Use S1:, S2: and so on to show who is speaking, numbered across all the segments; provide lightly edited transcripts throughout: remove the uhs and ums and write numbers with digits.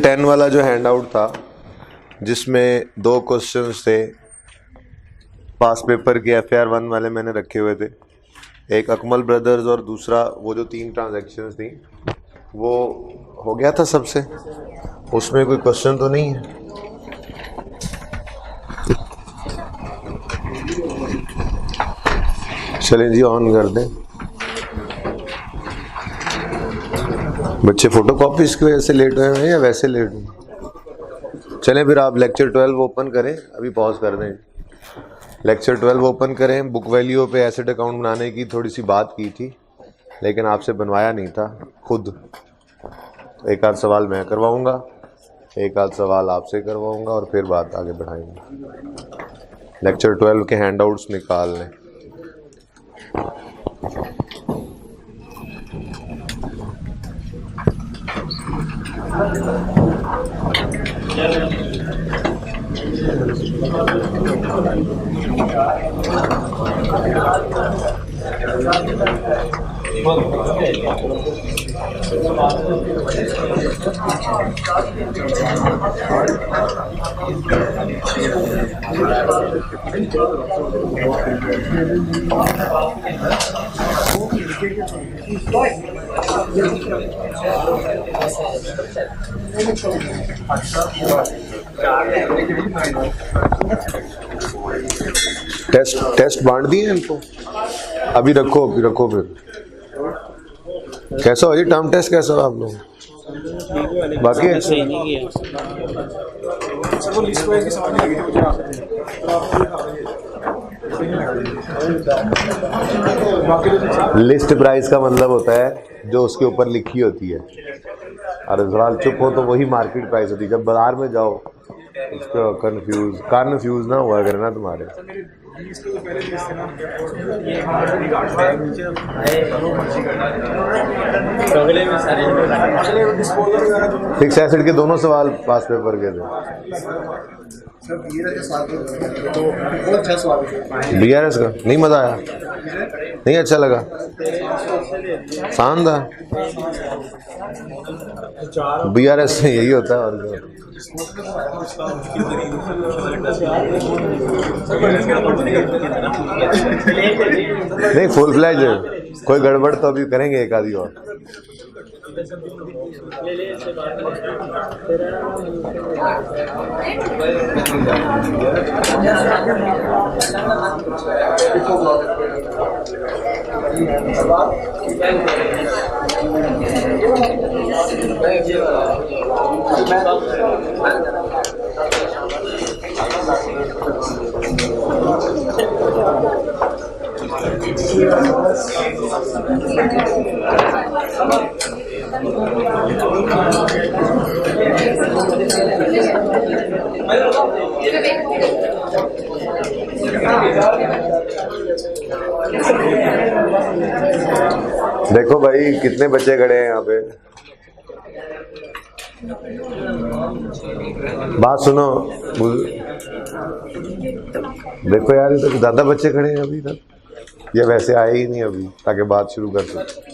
S1: 10 वाला जो hand out था जिसमें 2 क्वेश्चंस थे पास पेपर के FAR 1 वाले मैंने रखे हुए थे, एक अकमल ब्रदर्स और दूसरा वो जो 3 ट्रांजैक्शंस थी वो हो गया था सबसे, उसमें कोई क्वेश्चन तो नहीं है। चलें जी ऑन कर दें। बच्चे फोटोकॉपीज की वजह से लेट हुए हैं या वैसे लेट हुए? चलें फिर आप लेक्चर 12 ओपन करें, अभी पॉज कर दें। लेक्चर 12 ओपन करें। बुक वैल्यू पे एसेट अकाउंट बनाने की थोड़ी सी बात की थी लेकिन आपसे बनवाया नहीं था खुद। एक आध सवाल मैं करवाऊंगा, एक आध सवाल आपसे करवाऊंगा और फिर बात आगे बढ़ाएंगे। लेक्चर 12 के हैंडआउट्स निकाल लें। टेस्ट बांट दिए इनको, अभी रखो फिर। कैसा हो जी टर्म टेस्ट, कैसा हो आप लोग? बाकी लिस्ट प्राइस का मतलब होता है जो उसके ऊपर लिखी होती है, और सवाल चुप हो तो वही मार्केट प्राइस होती है। जब बाजार में जाओ उसको कन्फ्यूज ना हुआ करना तुम्हारे। फिक्स एसेट के दोनों सवाल पास पेपर के थे। BRS का नहीं मजा आया, नहीं अच्छा लगा, शानदार। BRS से यही होता है और नहीं फुल फ्लैज है। कोई गड़बड़ तो अभी करेंगे एक आधी और। देखो भाई कितने बच्चे खड़े हैं यहाँ पे, बात सुनो। देखो यार ये तो ज्यादा बच्चे खड़े हैं अभी तक, ये वैसे आए ही नहीं अभी ताकि बात शुरू कर सके।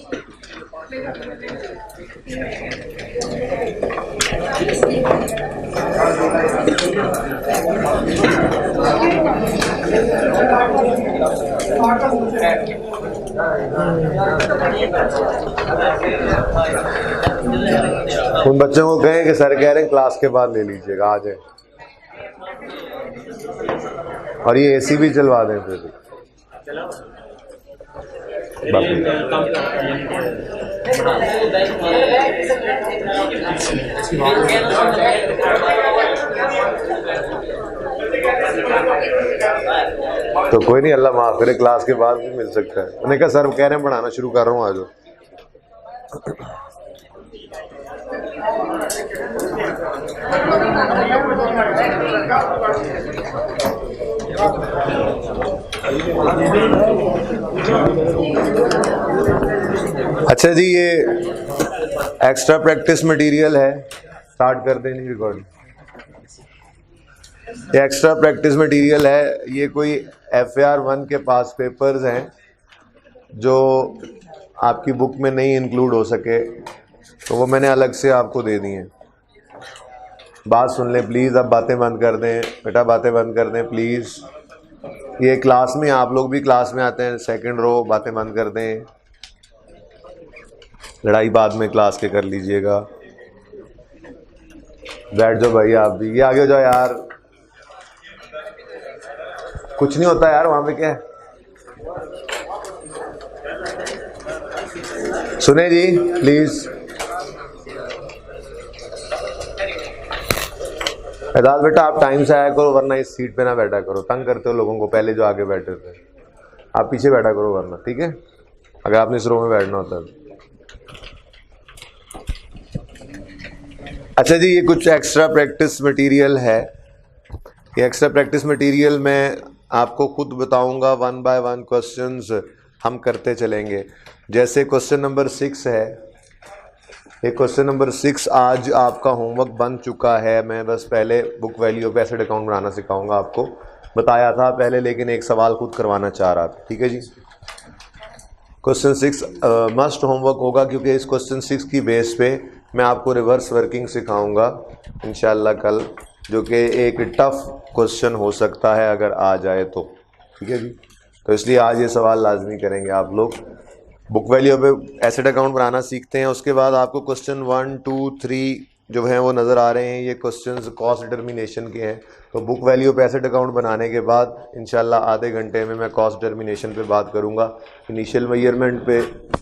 S1: उन बच्चों को कहें कि सर कह रहे हैं क्लास के बाद ले लीजिएगा, आ जाए। और ये AC भी चलवा दें फिर। तो कोई नहीं, अल्लाह माफ करे, क्लास के बाद भी मिल सकता है। उन्होंने कहा सर कह रहे हैं पढ़ाना शुरू कर रहा हूँ, आ जाओ। अच्छा जी, ये एक्स्ट्रा प्रैक्टिस मटेरियल है, स्टार्ट कर देनी रिकॉर्डिंग। ये एक्स्ट्रा प्रैक्टिस मटेरियल है, ये कोई FAR 1 के पास पेपर्स हैं जो आपकी बुक में नहीं इंक्लूड हो सके, तो वो मैंने अलग से आपको दे दिए हैं। बात सुन लें प्लीज़, अब बातें बंद कर दें बेटा, बातें बंद कर दें प्लीज़। ये क्लास में, आप लोग भी क्लास में आते हैं, सेकंड रो, बातें बंद कर दें। लड़ाई बाद में क्लास के कर लीजिएगा। बैठ जाओ भाई, आप भी ये आगे हो जाओ यार, कुछ नहीं होता यार वहां पे, क्या है? सुने जी प्लीज। एजाज बेटा आप टाइम से आया करो, वरना इस सीट पे ना बैठा करो, तंग करते हो लोगों को। पहले जो आगे बैठे थे आप पीछे बैठा करो, वरना ठीक है, अगर आपने इस रो में बैठना होता है। अच्छा जी, ये कुछ एक्स्ट्रा प्रैक्टिस मटेरियल है। ये एक्स्ट्रा प्रैक्टिस मटेरियल मैं आपको खुद बताऊंगा, 1 बाय 1 क्वेश्चंस हम करते चलेंगे। जैसे क्वेश्चन नंबर 6 है, ये क्वेश्चन नंबर 6 आज आपका होमवर्क बन चुका है। मैं बस पहले बुक वैल्यू पे एसेट अकाउंट बनाना सिखाऊंगा आपको, बताया था पहले, लेकिन एक सवाल खुद करवाना चाह रहा था, ठीक है जी। क्वेश्चन 6 मस्ट होमवर्क होगा, क्योंकि इस क्वेश्चन 6 की बेस पे मैं आपको रिवर्स वर्किंग सिखाऊंगा इंशाल्लाह कल, जो कि एक टफ क्वेश्चन हो सकता है अगर आ जाए तो, ठीक है जी। तो इसलिए आज ये सवाल लाजमी करेंगे आप लोग। बुक वैल्यू पे एसेट अकाउंट बनाना सीखते हैं, उसके बाद आपको क्वेश्चन 1, 2, 3 जो हैं वो नज़र आ रहे हैं, ये क्वेश्चंस कॉस्ट डिटर्मिनेशन के हैं। तो बुक वैल्यू पे एसेट अकाउंट बनाने के बाद इंशाल्लाह आधे घंटे में मैं कॉस्ट डिटर्मिनेशन पे बात करूँगा, इनिशियल मेजरमेंट पे,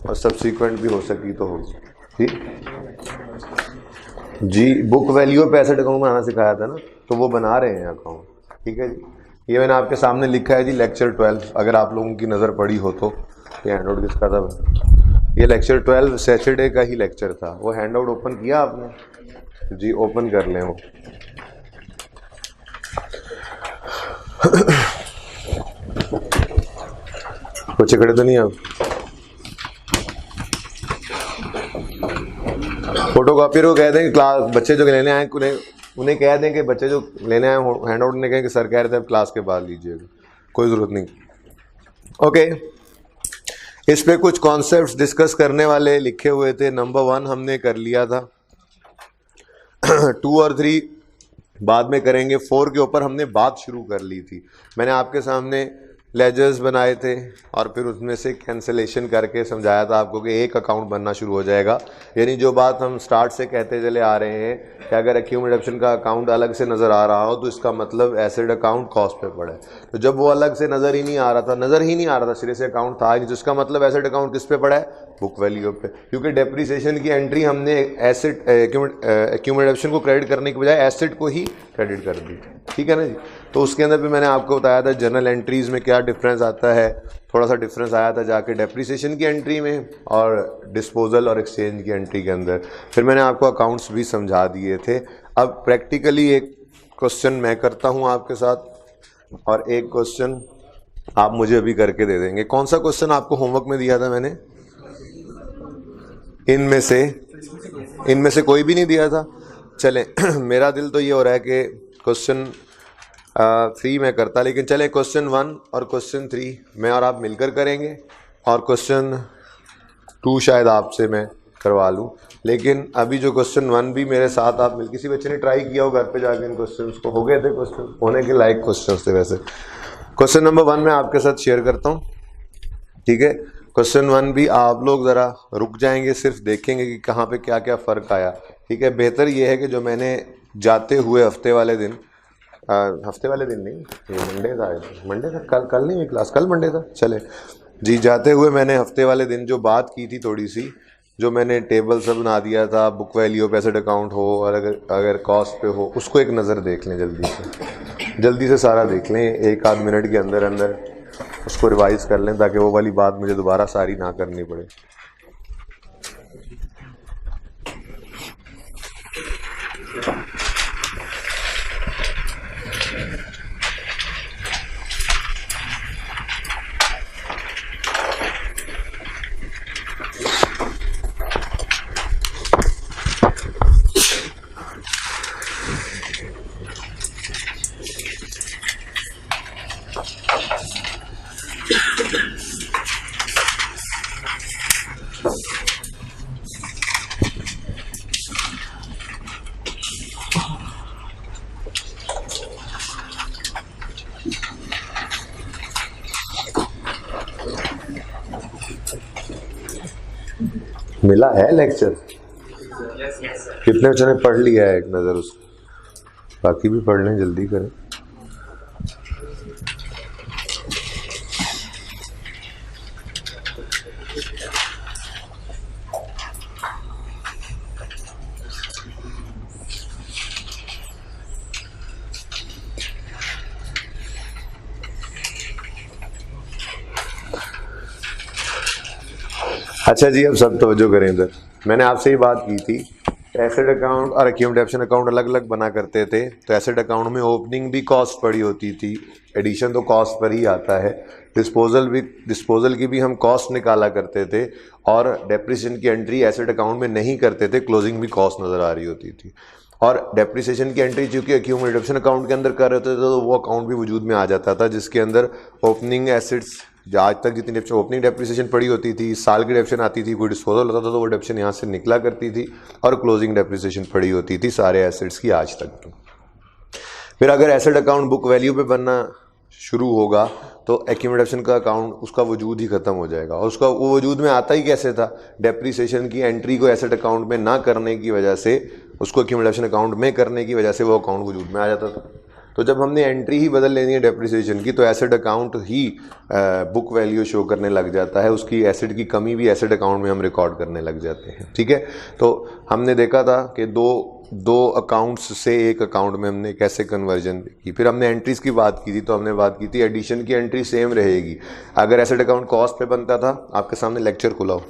S1: और सब्सिक्वेंट भी हो सकी तो होगी, ठीक जी। बुक वैल्यू पे एसेट अकाउंट बनाना सिखाया था ना, तो वो बना रहे हैं अकाउंट, ठीक है जी। ये मैंने आपके सामने लिखा है जी, लेक्चर 12, अगर आप लोगों की नज़र पड़ी हो तो। ये हैंड आउट किसका था? ये लेक्चर 12 सैटरडे का ही लेक्चर था। वो हैंड आउट ओपन किया आपने? जी ओपन कर लें वो। बच्चे खड़े तो नहीं आप? फोटोकॉपियर को कह दें कि क्लास बच्चे जो लेने आए उन्हें कह दें कि बच्चे जो लेने आए हैंड आउट ने कहें कि सर कह रहे थे अब क्लास के बाद लीजिएगा, कोई ज़रूरत नहीं। ओके, इस पे कुछ कॉन्सेप्ट्स डिस्कस करने वाले लिखे हुए थे। नंबर 1 हमने कर लिया था, 2 और 3 बाद में करेंगे। 4 के ऊपर हमने बात शुरू कर ली थी। मैंने आपके सामने लेजर्स बनाए थे और फिर उसमें से कैंसिलेशन करके समझाया था आपको कि एक अकाउंट बनना शुरू हो जाएगा। यानी जो बात हम स्टार्ट से कहते चले आ रहे हैं कि अगर एक्यूमुलेशन का अकाउंट अलग से नज़र आ रहा हो तो इसका मतलब एसेट अकाउंट कॉस्ट पे पड़ा है। तो जब वो अलग से नज़र ही नहीं आ रहा था, सिरे से अकाउंट था ही नहीं, तो इसका मतलब एसेट अकाउंट किस पे पड़ा है? बुक वैल्यू पे। क्योंकि डेप्रिसिएशन की एंट्री हमने एसेट एक्यूमुलेशन को क्रेडिट करने के बजाय एसेट को ही क्रेडिट कर दी, ठीक है ना जी। तो उसके अंदर भी मैंने आपको बताया था जर्नल एंट्रीज़ में क्या डिफरेंस आता है, थोड़ा सा डिफरेंस आया था जाके डेप्रिसिएशन की एंट्री में और डिस्पोजल और एक्सचेंज की एंट्री के अंदर। फिर मैंने आपको अकाउंट्स भी समझा दिए थे। अब प्रैक्टिकली एक क्वेश्चन मैं करता हूँ आपके साथ और एक क्वेश्चन आप मुझे अभी करके दे देंगे। कौन सा क्वेश्चन आपको होमवर्क में दिया था मैंने? इनमें से कोई भी नहीं दिया था। चलें मेरा दिल तो ये हो रहा है कि क्वेश्चन 3 मैं करता, लेकिन चले क्वेश्चन 1 और क्वेश्चन 3 मैं और आप मिलकर करेंगे और क्वेश्चन 2 शायद आपसे मैं करवा लूँ। लेकिन अभी जो क्वेश्चन 1 भी मेरे साथ आप मिल, किसी बच्चे ने ट्राई किया हो घर पे जाके इन क्वेश्चंस को? हो गए थे क्वेश्चन, होने के लायक क्वेश्चन थे वैसे। क्वेश्चन नंबर 1 मैं आपके साथ शेयर करता हूँ, ठीक है। क्वेश्चन 1 भी आप लोग ज़रा रुक जाएंगे, सिर्फ देखेंगे कि कहाँ पे क्या क्या फ़र्क आया, ठीक है। बेहतर ये है कि जो मैंने जाते हुए हफ्ते वाले दिन नहीं, ये मंडे था, कल नहीं हुई क्लास, कल मंडे था, चले जी। जाते हुए मैंने हफ्ते वाले दिन जो बात की थी थोड़ी सी, जो मैंने टेबल सब बना दिया था, बुक वैल्यू पे एसेट अकाउंट हो और अगर कॉस्ट पे हो, उसको एक नज़र देख लें, जल्दी से सारा देख लें, 1 आध मिनट के अंदर अंदर उसको रिवाइज कर लें, ताकि वो वाली बात मुझे दोबारा सारी ना करनी पड़े। मिला है लेक्चर? कितने बच्चों ने पढ़ लिया है? एक नज़र उस बाकी भी पढ़ लें, जल्दी करें। अच्छा जी, अब सब तवज्जो करें इधर। मैंने आपसे ही बात की थी, एसेट अकाउंट और एक्यूमुलेशन अकाउंट अलग अलग बना करते थे। तो एसेट अकाउंट में ओपनिंग भी कॉस्ट पड़ी होती थी, एडिशन तो कॉस्ट पर ही आता है, डिस्पोजल की भी हम कॉस्ट निकाला करते थे, और डेप्रिसिएशन की एंट्री एसेट अकाउंट में नहीं करते थे, क्लोजिंग भी कॉस्ट नज़र आ रही होती थी। और डेप्रिसिएशन की एंट्री चूंकि एक्यूमुलेशन अकाउंट के अंदर कर रहे थे तो वो अकाउंट भी वजूद में आ जाता था, जिसके अंदर ओपनिंग एसेट्स, आज तक जितनी ओपनिंग डेप्रिसिएशन पड़ी होती थी, साल की डेप्रिसिएशन आती थी, कोई डिस्पोजल होता था तो वो डेप्रिसिएशन यहाँ से निकला करती थी, और क्लोजिंग डेप्रिसिएशन पड़ी होती थी सारे एसेट्स की आज तक। फिर अगर एसेट अकाउंट बुक वैल्यू पे बनना शुरू होगा तो एक्यूमुलेशन का अकाउंट, उसका वजूद ही खत्म हो जाएगा। और उसका वो वजूद में आता ही कैसे था? डेप्रिसिएशन की एंट्री को एसेट अकाउंट में ना करने की वजह से, उसको एक्यूमुलेशन अकाउंट में करने की वजह से वो अकाउंट वजूद में आ जाता था। तो जब हमने एंट्री ही बदल लेनी है डेप्रिसिएशन की, तो एसेट अकाउंट ही बुक वैल्यू शो करने लग जाता है, उसकी एसेट की कमी भी एसेट अकाउंट में हम रिकॉर्ड करने लग जाते हैं। ठीक है, तो हमने देखा था कि दो अकाउंट्स से एक अकाउंट में हमने कैसे कन्वर्जन की। फिर हमने एंट्रीज की बात की थी, तो हमने बात की थी एडिशन की एंट्री सेम रहेगी। अगर एसेट अकाउंट कॉस्ट पे बनता था, आपके सामने लेक्चर खुला हो,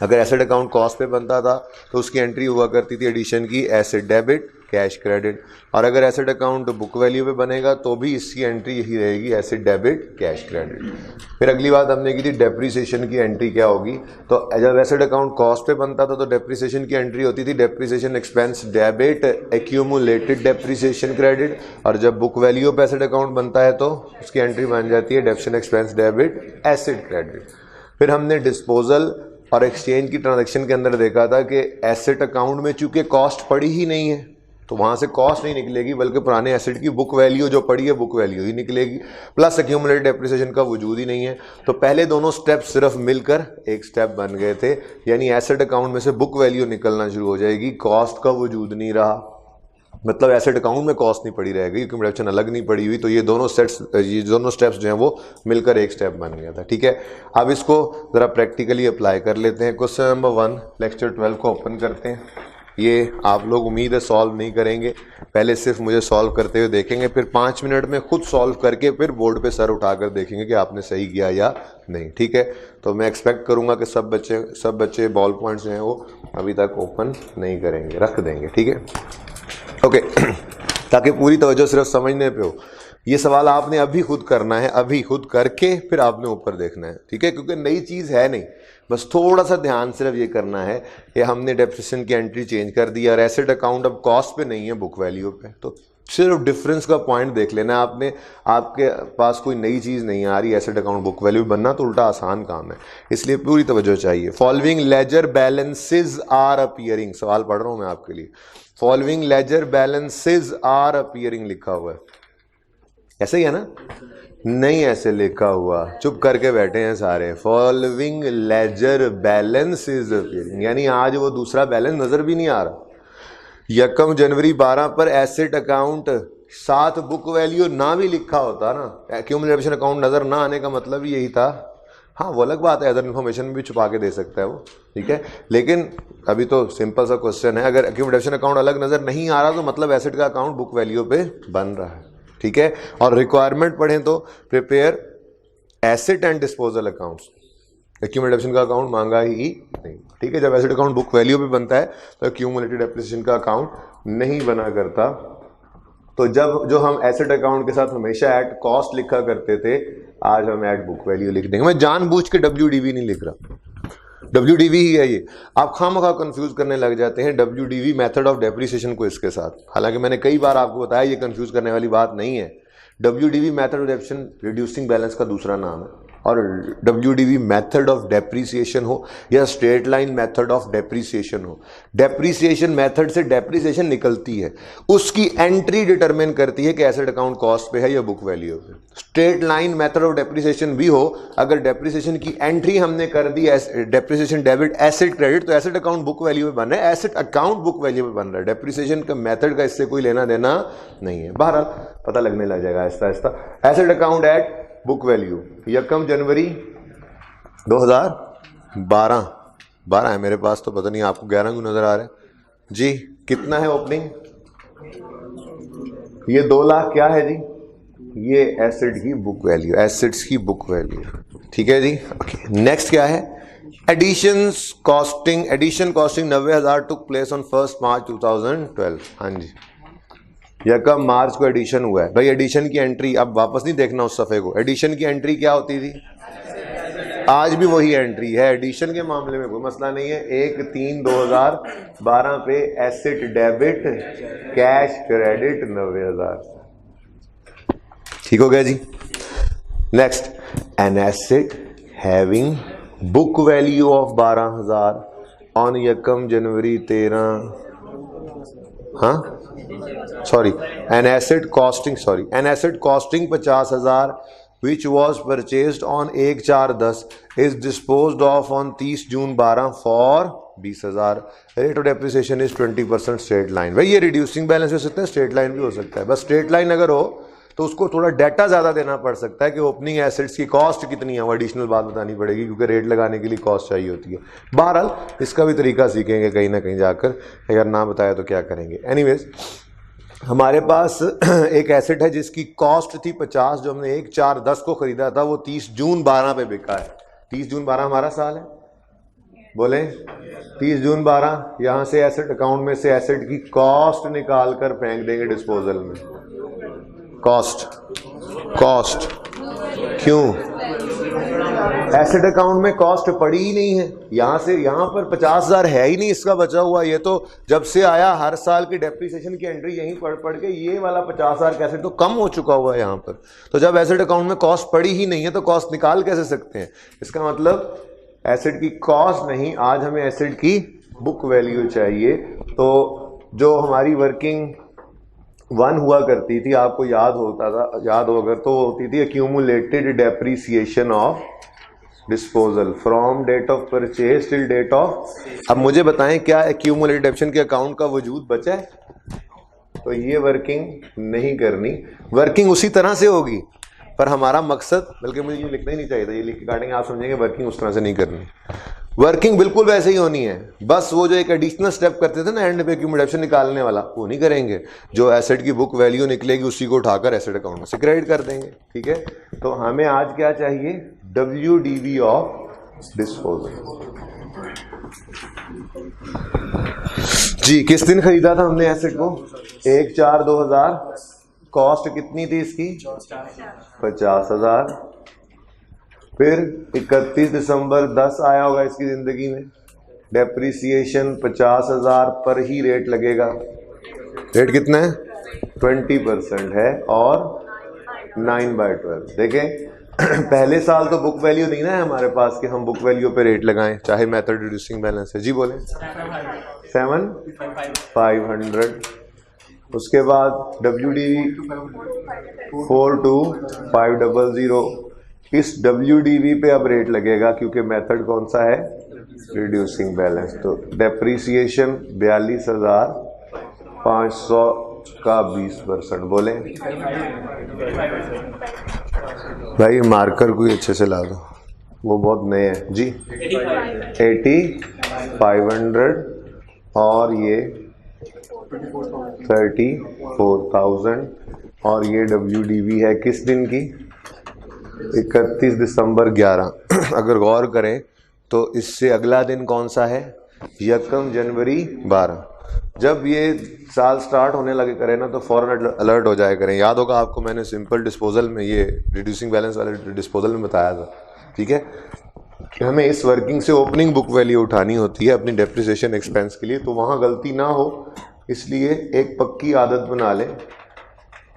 S1: अगर एसेट अकाउंट कॉस्ट पे बनता था तो उसकी एंट्री हुआ करती थी एडिशन की एसेट डेबिट कैश क्रेडिट, और अगर एसेट अकाउंट बुक वैल्यू पे बनेगा तो भी इसकी एंट्री यही रहेगी, एसेट डेबिट कैश क्रेडिट। फिर अगली बात हमने की थी डेप्रिसिएशन की एंट्री क्या होगी। तो जब एसेट अकाउंट कॉस्ट पे बनता था तो डेप्रिसिएशन की एंट्री होती थी depreciation expense debit accumulated depreciation credit, और जब बुक वैल्यू पे एसेट अकाउंट बनता है तो उसकी एंट्री बन जाती है depreciation expense debit asset credit. फिर हमने डिस्पोजल और एक्सचेंज की ट्रांजैक्शन के अंदर देखा था कि एसेट अकाउंट में चूंकि कॉस्ट पड़ी ही नहीं है तो वहां से कॉस्ट नहीं निकलेगी, बल्कि पुराने एसेट की बुक वैल्यू जो पड़ी है बुक वैल्यू ही निकलेगी, प्लस एक्यूमुलेटेड डेप्रिसिएशन का वजूद ही नहीं है। तो पहले दोनों स्टेप सिर्फ मिलकर एक स्टेप बन गए थे, यानी एसेट अकाउंट में से बुक वैल्यू निकलना शुरू हो जाएगी, कॉस्ट का वजूद नहीं रहा, मतलब एसेट अकाउंट में कॉस्ट नहीं पड़ी रहेगी, एक्यूमुलेशन अलग नहीं पड़ी हुई। तो ये दोनों स्टेप्स जो हैं वो मिलकर एक स्टेप बन गया था। ठीक है, अब इसको ज़रा प्रैक्टिकली अप्लाई कर लेते हैं। क्वेश्चन नंबर 1 लेक्चर 12 को ओपन करते हैं। ये आप लोग उम्मीद है सॉल्व नहीं करेंगे, पहले सिर्फ मुझे सॉल्व करते हुए देखेंगे, फिर 5 मिनट में खुद सॉल्व करके फिर बोर्ड पे सर उठाकर देखेंगे कि आपने सही किया या नहीं। ठीक है, तो मैं एक्सपेक्ट करूंगा कि सब बच्चे बॉल पॉइंट्स जो हैं वो अभी तक ओपन नहीं करेंगे, रख देंगे। ठीक है, ओके ताकि पूरी तवज्जो सिर्फ समझने पे हो। ये सवाल आपने अभी खुद करना है, अभी खुद करके फिर आपने ऊपर देखना है। ठीक है, क्योंकि नई चीज़ है नहीं, बस थोड़ा सा ध्यान सिर्फ ये करना है कि हमने डेप्रिसिएशन की एंट्री चेंज कर दी और एसेट अकाउंट अब कॉस्ट पे नहीं है बुक वैल्यू पे, तो सिर्फ डिफरेंस का पॉइंट देख लेना आपने। आपके पास कोई नई चीज़ नहीं आ रही, एसेट अकाउंट बुक वैल्यू बनना तो उल्टा आसान काम है, इसलिए पूरी तवज्जो चाहिए। Following ledger balances are appearing, सवाल पढ़ रहा हूँ मैं आपके लिए। Following ledger balances are appearing लिखा हुआ है, ऐसे ही है ना? नहीं ऐसे लिखा हुआ, चुप करके बैठे हैं सारे। Following ledger balance is appearing, यानी आज वो दूसरा बैलेंस नजर भी नहीं आ रहा। 1 जनवरी 12 पर एसेट अकाउंट साथ बुक वैल्यू ना भी लिखा होता ना, एक्यूमुलेशन अकाउंट नजर ना आने का मतलब यही था। हाँ, वो अलग बात है, अदर इन्फॉर्मेशन भी छुपा के दे सकता है वो, ठीक है, लेकिन अभी तो सिंपल सा क्वेश्चन है। अगर एक्यूमुलेशन अकाउंट अलग नजर नहीं आ रहा तो मतलब एसेट का अकाउंट बुक वैल्यू पे बन रहा है। ठीक है, और रिक्वायरमेंट पढ़ें तो prepare asset and disposal accounts, accumulation का अकाउंट मांगा ही नहीं। ठीक है, जब एसेट अकाउंट बुक वैल्यू पे बनता है तो एक्यूमुलेटेड डेप्रिसिएशन का अकाउंट नहीं बना करता। तो जब जो हम एसेट अकाउंट के साथ हमेशा एट कॉस्ट लिखा करते थे, आज हम एट बुक वैल्यू लिख देंगे। मैं जानबूझ के WDV नहीं लिख रहा, WDV ही है ये। आप खामखा कंफ्यूज करने लग जाते हैं WDV मेथड ऑफ डेप्रिसिएशन को इसके साथ, हालांकि मैंने कई बार आपको बताया ये कंफ्यूज करने वाली बात नहीं है। WDV method of depreciation reducing balance का दूसरा नाम है। और WDV मेथड ऑफ डेप्रीसिएशन हो या straight line method of depreciation हो, डेप्रीसिएशन मेथड से डेप्रीसिएशन निकलती है, उसकी एंट्री डिटरमिन करती है कि एसेट अकाउंट कॉस्ट पे है या बुक वैल्यू पे। Straight line method of depreciation भी हो, अगर डेप्रीसिएशन की एंट्री हमने कर दी डेप्रीसिएशन डेबिट एसेट क्रेडिट, तो एसेट अकाउंट बुक वैल्यू पे बन रहा है, एसेट अकाउंट बुक वैल्यू पे बन रहा है। डेप्रीसिएशन का मेथड का इससे कोई लेना देना नहीं है। बहरहाल पता लगने लग जाएगा आहिस्ता आहिस्ता। Asset account at book value 1 January 2012 है मेरे पास, तो पता नहीं आपको 11 क्यों नजर आ रहा है जी। कितना है ओपनिंग? ये 2 लाख क्या है जी? ये एसेट की बुक वैल्यू, एसेट्स की बुक वैल्यू, ठीक है जी। ओके, नेक्स्ट क्या है? Addition costing 90,000 took place on 1 March 2012। हाँ जी, यकम मार्च को एडिशन हुआ है भाई। एडिशन की एंट्री अब वापस नहीं देखना उस सफ़े को। एडिशन की एंट्री क्या होती थी? आज भी वही एंट्री है। एडिशन के मामले में कोई मसला नहीं है। 1/3/2012 पे एसेट डेबिट कैश क्रेडिट 90,000, ठीक हो गया जी। Next, an asset having book value of 12,000 on यकम जनवरी 13, हाँ sorry, an asset costing 50,000 which was purchased on 1/4/10 is disposed of on 30 June 12 for 20,000। Rate of depreciation is 20% straight line. भाई ये reducing balance हो सकता है, straight line भी हो सकता है। बस स्ट्रेट लाइन अगर हो तो उसको थोड़ा डाटा ज़्यादा देना पड़ सकता है कि ओपनिंग एसेट्स की कॉस्ट कितनी है, वो एडिशनल बात बतानी पड़ेगी क्योंकि रेट लगाने के लिए कॉस्ट चाहिए होती है। बहरहाल इसका भी तरीका सीखेंगे कहीं ना कहीं जाकर, अगर ना बताया तो क्या करेंगे। एनीवेज, हमारे पास एक एसेट है जिसकी कॉस्ट थी 50, जो हमने 1/4/10 को खरीदा था, वो 30 जून 12 पे बिका है। 30 जून 12 हमारा साल है, बोले 30 जून 12। यहां से एसेट अकाउंट में से एसेट की कॉस्ट निकाल कर फेंक देंगे डिस्पोजल में। कॉस्ट क्यों? एसेट अकाउंट में कॉस्ट पड़ी ही नहीं है। यहां से यहां पर 50,000 है ही नहीं इसका बचा हुआ। ये तो जब से आया हर साल की डेप्रिसिएशन की एंट्री यहीं पढ़ के ये वाला 50,000 का एसेट तो कम हो चुका हुआ है यहाँ पर। तो जब एसेट अकाउंट में कॉस्ट पड़ी ही नहीं है तो कॉस्ट निकाल कैसे सकते हैं? इसका मतलब एसेट की कॉस्ट नहीं, आज हमें एसेट की बुक वैल्यू चाहिए। तो जो हमारी वर्किंग 1 हुआ करती थी, आपको याद हो अगर, तो होती थी accumulated depreciation of disposal from date of purchase till date of. अब मुझे बताएं क्या एक्यूमुलेटेड डेप्शन के अकाउंट का वजूद बचा है? तो ये वर्किंग नहीं करनी। वर्किंग उसी तरह से होगी, पर हमारा मकसद, बल्कि मुझे ये लिखना ही नहीं चाहिए था, ये लिख के काटेंगे आप समझेंगे वर्किंग उस तरह से नहीं करनी। वर्किंग बिल्कुल वैसे ही होनी है, बस वो जो एक एडिशनल स्टेप करते थे ना एंड पे एक्यूमुलेशन निकालने वाला, वो नहीं करेंगे। जो एसेट की बुक वैल्यू निकलेगी उसी को उठाकर एसेट अकाउंट में से क्रेडिट कर देंगे, ठीक है। तो हमें आज क्या चाहिए? WDV of disposal. जी, किस दिन खरीदा था हमने एसेट को? 1/4/2000। कॉस्ट कितनी थी इसकी? 50,000। फिर 31 दिसंबर 10 आया होगा इसकी जिंदगी में। डेप्रिसिएशन 50,000 पर ही रेट लगेगा। रेट कितना है? 20% है और 9/12। देखें पहले साल तो बुक वैल्यू नहीं ना है हमारे पास कि हम बुक वैल्यू पे रेट लगाएं, चाहे मेथड रिड्यूसिंग बैलेंस है। जी बोले 7,500। उसके बाद WDV 4,2500। इस WDV पे अब रेट लगेगा क्योंकि मेथड कौन सा है? Reducing balance. तो डेप्रीसिएशन 42,500 का 20%। बोले भाई मार्कर कोई अच्छे से ला दो, वो बहुत नए हैं जी। 8,500 और ये 34,000 और ये WDV है किस दिन की? 31 दिसंबर 11। अगर गौर करें तो इससे अगला दिन कौन सा है? 1 जनवरी 12। जब ये साल स्टार्ट होने लगे करें ना तो फौरन अलर्ट हो जाए करें। याद होगा आपको, मैंने सिंपल डिस्पोजल में, ये रिड्यूसिंग बैलेंस वाले डिस्पोजल में बताया था, ठीक है, कि हमें इस वर्किंग से ओपनिंग बुक वैल्यू उठानी होती है अपनी डेप्रिसिएशन एक्सपेंस के लिए। तो वहाँ गलती ना हो इसलिए एक पक्की आदत बना लें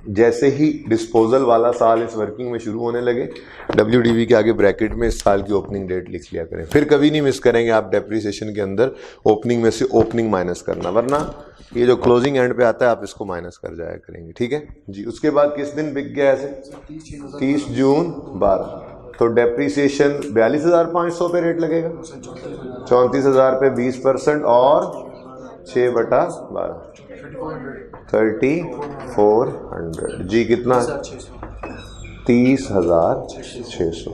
S1: जैसे ही डिस्पोजल वाला साल इस वर्किंग में शुरू होने लगे, WDV के आगे ब्रैकेट में इस साल की ओपनिंग डेट लिख लिया करें। फिर कभी नहीं मिस करेंगे आप डेप्रिसिएशन के अंदर ओपनिंग में से ओपनिंग माइनस करना, वरना ये जो क्लोजिंग एंड पे आता है आप इसको माइनस कर जाया करेंगे। ठीक है जी। उसके बाद किस दिन बिक गया ऐसे? 30 जून 12। तो डेप्रिसिएशन 42,500 पे रेट लगेगा, 34,000 पे 20% और 6/12 3400 जी। कितना? 30,600।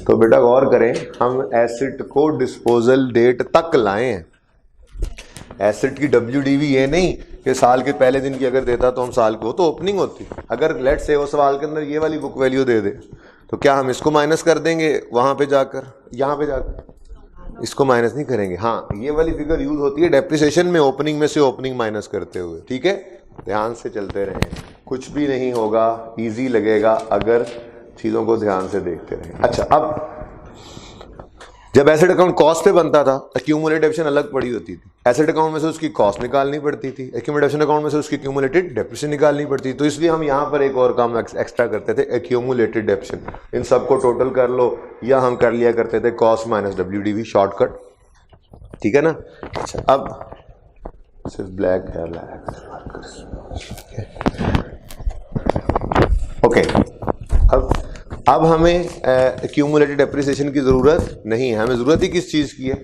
S1: तो बेटा गौर करें, हम एसेट को डिस्पोजल डेट तक लाए हैं। एसेट की WDV ये नहीं कि साल के पहले दिन की अगर देता तो हम साल को, तो ओपनिंग होती। अगर लेट से वो सवाल के अंदर ये वाली बुक वैल्यू दे दे तो क्या हम इसको माइनस कर देंगे वहां पे जाकर, यहाँ पे जाकर? इसको माइनस नहीं करेंगे। हाँ, ये वाली फिगर यूज होती है डेप्रिसिएशन में ओपनिंग में से ओपनिंग माइनस करते हुए। ठीक है, ध्यान से चलते रहें, कुछ भी नहीं होगा, इजी लगेगा अगर चीज़ों को ध्यान से देखते रहें। अच्छा, अब जब एसेट अकाउंट कॉस्ट पे बनता था, एक्यूमुलेटेड डेप्रिसिएशन अलग पड़ी होती थी। एसेट अकाउंट में से उसकी कॉस्ट निकालनी पड़ती थी, एक्यूमुलेटेड अकाउंट में से उसकी एक्यूमुलेटेड डेप्रिसिएशन निकालनी पड़ती थी। तो इसलिए हम यहाँ पर एक और काम एक्स्ट्रा करते थे, एक्यूमुलेटेड डेप्रिसिएशन। इन सबको टोटल कर लो, या हम कर लिया करते थे कॉस्ट माइनस WDV, शॉर्टकट। ठीक है ना? अच्छा, अब सिर्फ ब्लैक है, ओके। अब हमें एक्यूमुलेटेड डेप्रिसिएशन की जरूरत नहीं है। हमें जरूरत ही किस चीज की है?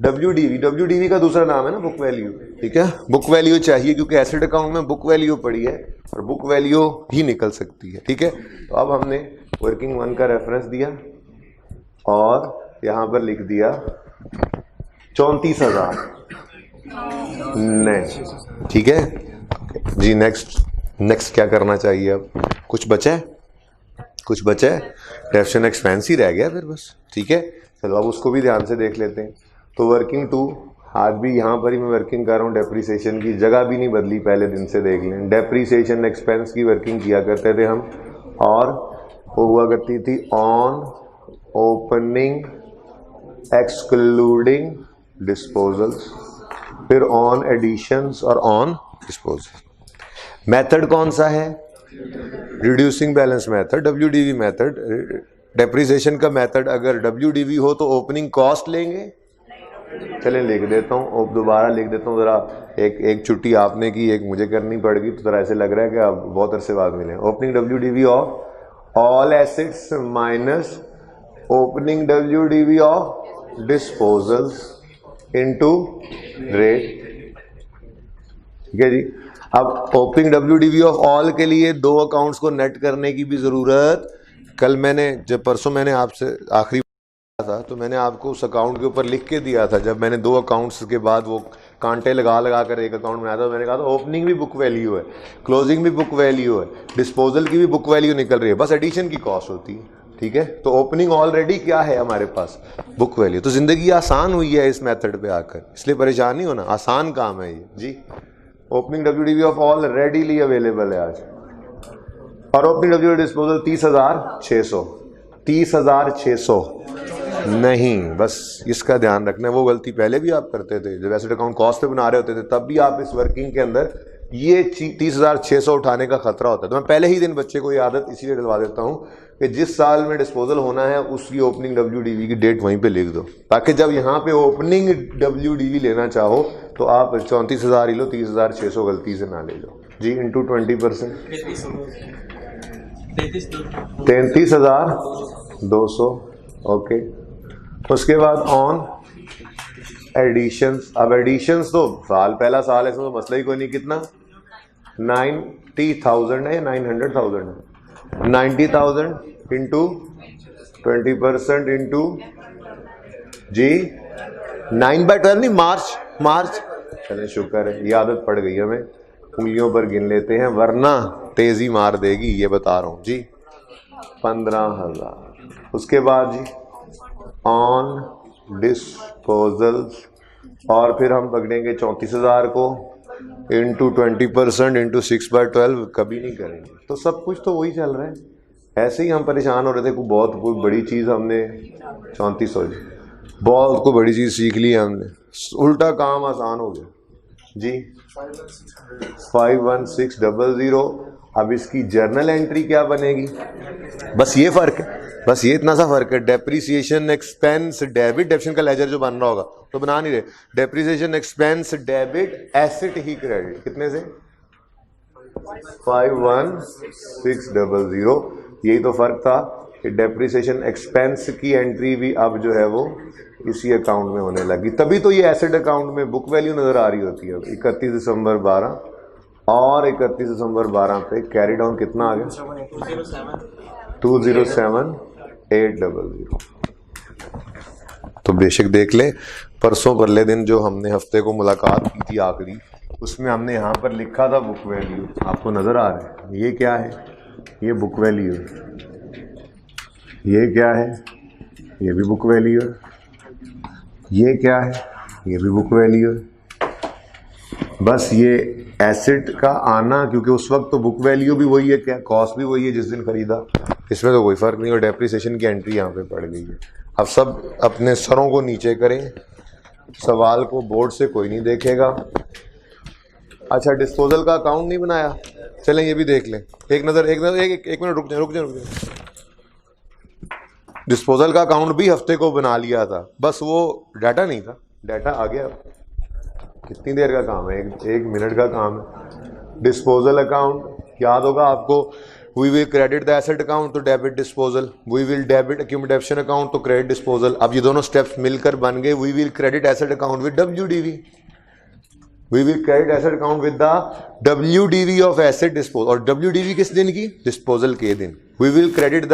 S1: WDV का दूसरा नाम है ना बुक वैल्यू। ठीक है, बुक वैल्यू चाहिए क्योंकि एसेट अकाउंट में बुक वैल्यू पड़ी है और बुक वैल्यू ही निकल सकती है। ठीक है, तो अब हमने वर्किंग 1 का रेफरेंस दिया और यहां पर लिख दिया 34,000 नहीं। ठीक है जी। नेक्स्ट क्या करना चाहिए? अब कुछ बचे? डेप्रिसिएशन एक्सपेंस ही रह गया फिर बस। ठीक है, चलो अब उसको भी ध्यान से देख लेते हैं। तो वर्किंग 2, आज भी यहाँ पर ही मैं वर्किंग कर रहा हूँ, डेप्रिसिएशन की जगह भी नहीं बदली, पहले दिन से देख लें। डेप्रिसिएशन एक्सपेंस की वर्किंग किया करते थे हम, और वो हुआ करती थी ऑन ओपनिंग एक्सक्लूडिंग डिस्पोजल्स, फिर ऑन एडिशंस और ऑन डिस्पोजल। मेथड कौन सा है? Reducing balance method, WDV method. Depreciation का मेथड अगर WDV हो तो ओपनिंग कॉस्ट लेंगे। चलें लिख देता हूँ, दोबारा लिख देता हूँ, जरा एक छुट्टी आपने की, एक मुझे करनी पड़ गई, तो जरा ऐसे लग रहा है कि अब बहुत अरसे बाद मिले। Opening WDV of all assets minus opening WDV of disposals into rate. ठीक है जी। अब ओपनिंग WDV ऑफ ऑल के लिए दो अकाउंट्स को नेट करने की भी जरूरत, कल मैंने परसों मैंने आपसे आखिरी था तो मैंने आपको उस अकाउंट के ऊपर लिख के दिया था, जब मैंने दो अकाउंट्स के बाद वो कांटे लगा कर एक अकाउंट बनाया था, मैंने कहा था ओपनिंग भी बुक वैल्यू है, क्लोजिंग भी बुक वैल्यू है, डिस्पोजल की भी बुक वैल्यू निकल रही है, बस एडिशन की कॉस्ट होती है। ठीक है, तो ओपनिंग ऑलरेडी क्या है हमारे पास? Book value. तो जिंदगी आसान हुई है इस मेथड पे आकर, इसलिए परेशान नहीं होना, आसान काम है ये जी। Opening WDV of all readily available है आज, और ओपनिंग WDV डिस्पोजल 30,600 30,600 नहीं, बस इसका ध्यान रखना है। वो गलती पहले भी आप करते थे, जब एसेट अकाउंट कॉस्ट पे बना रहे होते थे तब भी आप इस वर्किंग के अंदर ये 30,600 उठाने का खतरा होता है। तो मैं पहले ही दिन बच्चे को ये आदत इसीलिए डलवा देता हूँ कि जिस साल में डिस्पोजल होना है उसकी ओपनिंग WDV की डेट वहीं पे लिख दो, ताकि जब यहाँ पे ओपनिंग WDV लेना चाहो तो आप 34,000 ही लो, 30,600 गलती से ना ले लो जी। इंटू 20%, 33,200। ओके, उसके बाद ऑन एडिशंस। अब एडिशंस तो साल पहला साल है, इसमें तो मसला ही कोई नहीं। कितना? 90,000 है या 900,000 है? 90,000 इंटू 20% इंटू जी 9/12 नहीं, मार्च। चले शुक्र है, ये आदत पड़ गई हमें, उंगलियों पर गिन लेते हैं वरना तेजी मार देगी, ये बता रहा हूं जी। 15,000। उसके बाद जी ऑन डिस्पोजल्स, और फिर हम पकड़ेंगे 34,000 को इंटू 20% इंटू 6/12, कभी नहीं करेंगे। तो सब कुछ तो वही चल रहा है, ऐसे ही हम परेशान हो रहे थे। कोई बड़ी चीज़ हमने 3400 बहुत कोई बड़ी चीज़ सीख ली हमने, उल्टा काम आसान हो गया जी। 51600 अब इसकी जर्नल एंट्री क्या बनेगी, बस ये फर्क है, बस ये इतना सा फर्क है। डेप्रिसिएशन एक्सपेंस डेबिट, डेप्रिसिएशन का लेजर जो बन रहा होगा तो बना नहीं रहे, डेप्रिसिएशन एक्सपेंस डेबिट एसेट ही क्रेडिट, कितने से 51600। यही तो फर्क था कि डेप्रिसिएशन एक्सपेंस की एंट्री भी अब जो है वो इसी अकाउंट में होने लगी, तभी तो ये एसेट अकाउंट में बुक वैल्यू नजर आ रही होती है। 31 दिसंबर 12 और 31 दिसंबर 12 पे कैरी डाउन कितना आ गया 207800। तो बेशक देख ले, परसों परले दिन जो हमने हफ्ते को मुलाकात की थी आखिरी, उसमें हमने यहाँ पर लिखा था बुक वैल्यू, आपको नजर आ रहा है ये क्या है, ये बुक वैल्यू है, ये क्या है, ये भी बुक वैल्यू है, ये क्या है, ये भी बुक वैल्यू है। बस ये एसेट का आना, क्योंकि उस वक्त तो बुक वैल्यू भी वही है, क्या कॉस्ट भी वही है जिस दिन खरीदा, इसमें तो कोई फर्क नहीं, और डेप्रिसिएशन की एंट्री यहाँ पे पड़ गई है। अब सब अपने सरों को नीचे करें, सवाल को बोर्ड से कोई नहीं देखेगा। अच्छा, डिस्पोजल का अकाउंट नहीं बनाया, चलें ये भी देख लें, एक मिनट रुक जाए। डिस्पोजल का अकाउंट भी हफ्ते को बना लिया था, बस वो डाटा नहीं था, डाटा आ गया। कितनी देर का काम है, एक मिनट का काम है। डिस्पोजल अकाउंट याद होगा आपको, we will credit the asset account तो debit disposal, we will debit accumulation account तो क्रेडिट डिस्पोजल। अब ये दोनों स्टेप्स मिलकर बन गए we will credit asset account with WDV, we will credit asset account with the WDV of asset disposal. और WDV किस दिन की, डिस्पोजल के दिन। We will credit the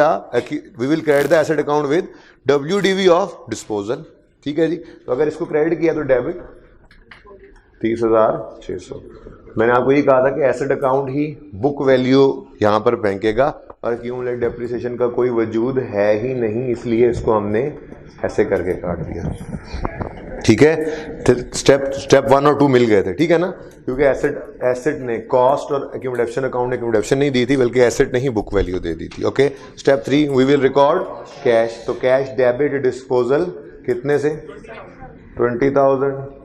S1: asset account with WDV of disposal, ठीक है जी। तो अगर इसको क्रेडिट किया तो डेबिट 30,600। मैंने आपको ये कहा था कि एसेट अकाउंट ही बुक वैल्यू यहाँ पर फेंकेगा, और एक्यूमुलेट डेप्रिसिएशन का कोई वजूद है ही नहीं, इसलिए इसको हमने ऐसे करके काट दिया, ठीक है। स्टेप 1 और 2 मिल गए थे, ठीक है ना, क्योंकि एसेट ने कॉस्ट और एक्यूमुलेशन अकाउंट ने एक्यूमुलेशन नहीं दी थी, बल्कि एसेट ने ही बुक वैल्यू दे दी थी। Okay, step 3 we will record cash, तो कैश डेबिट डिस्पोजल कितने से 20,000।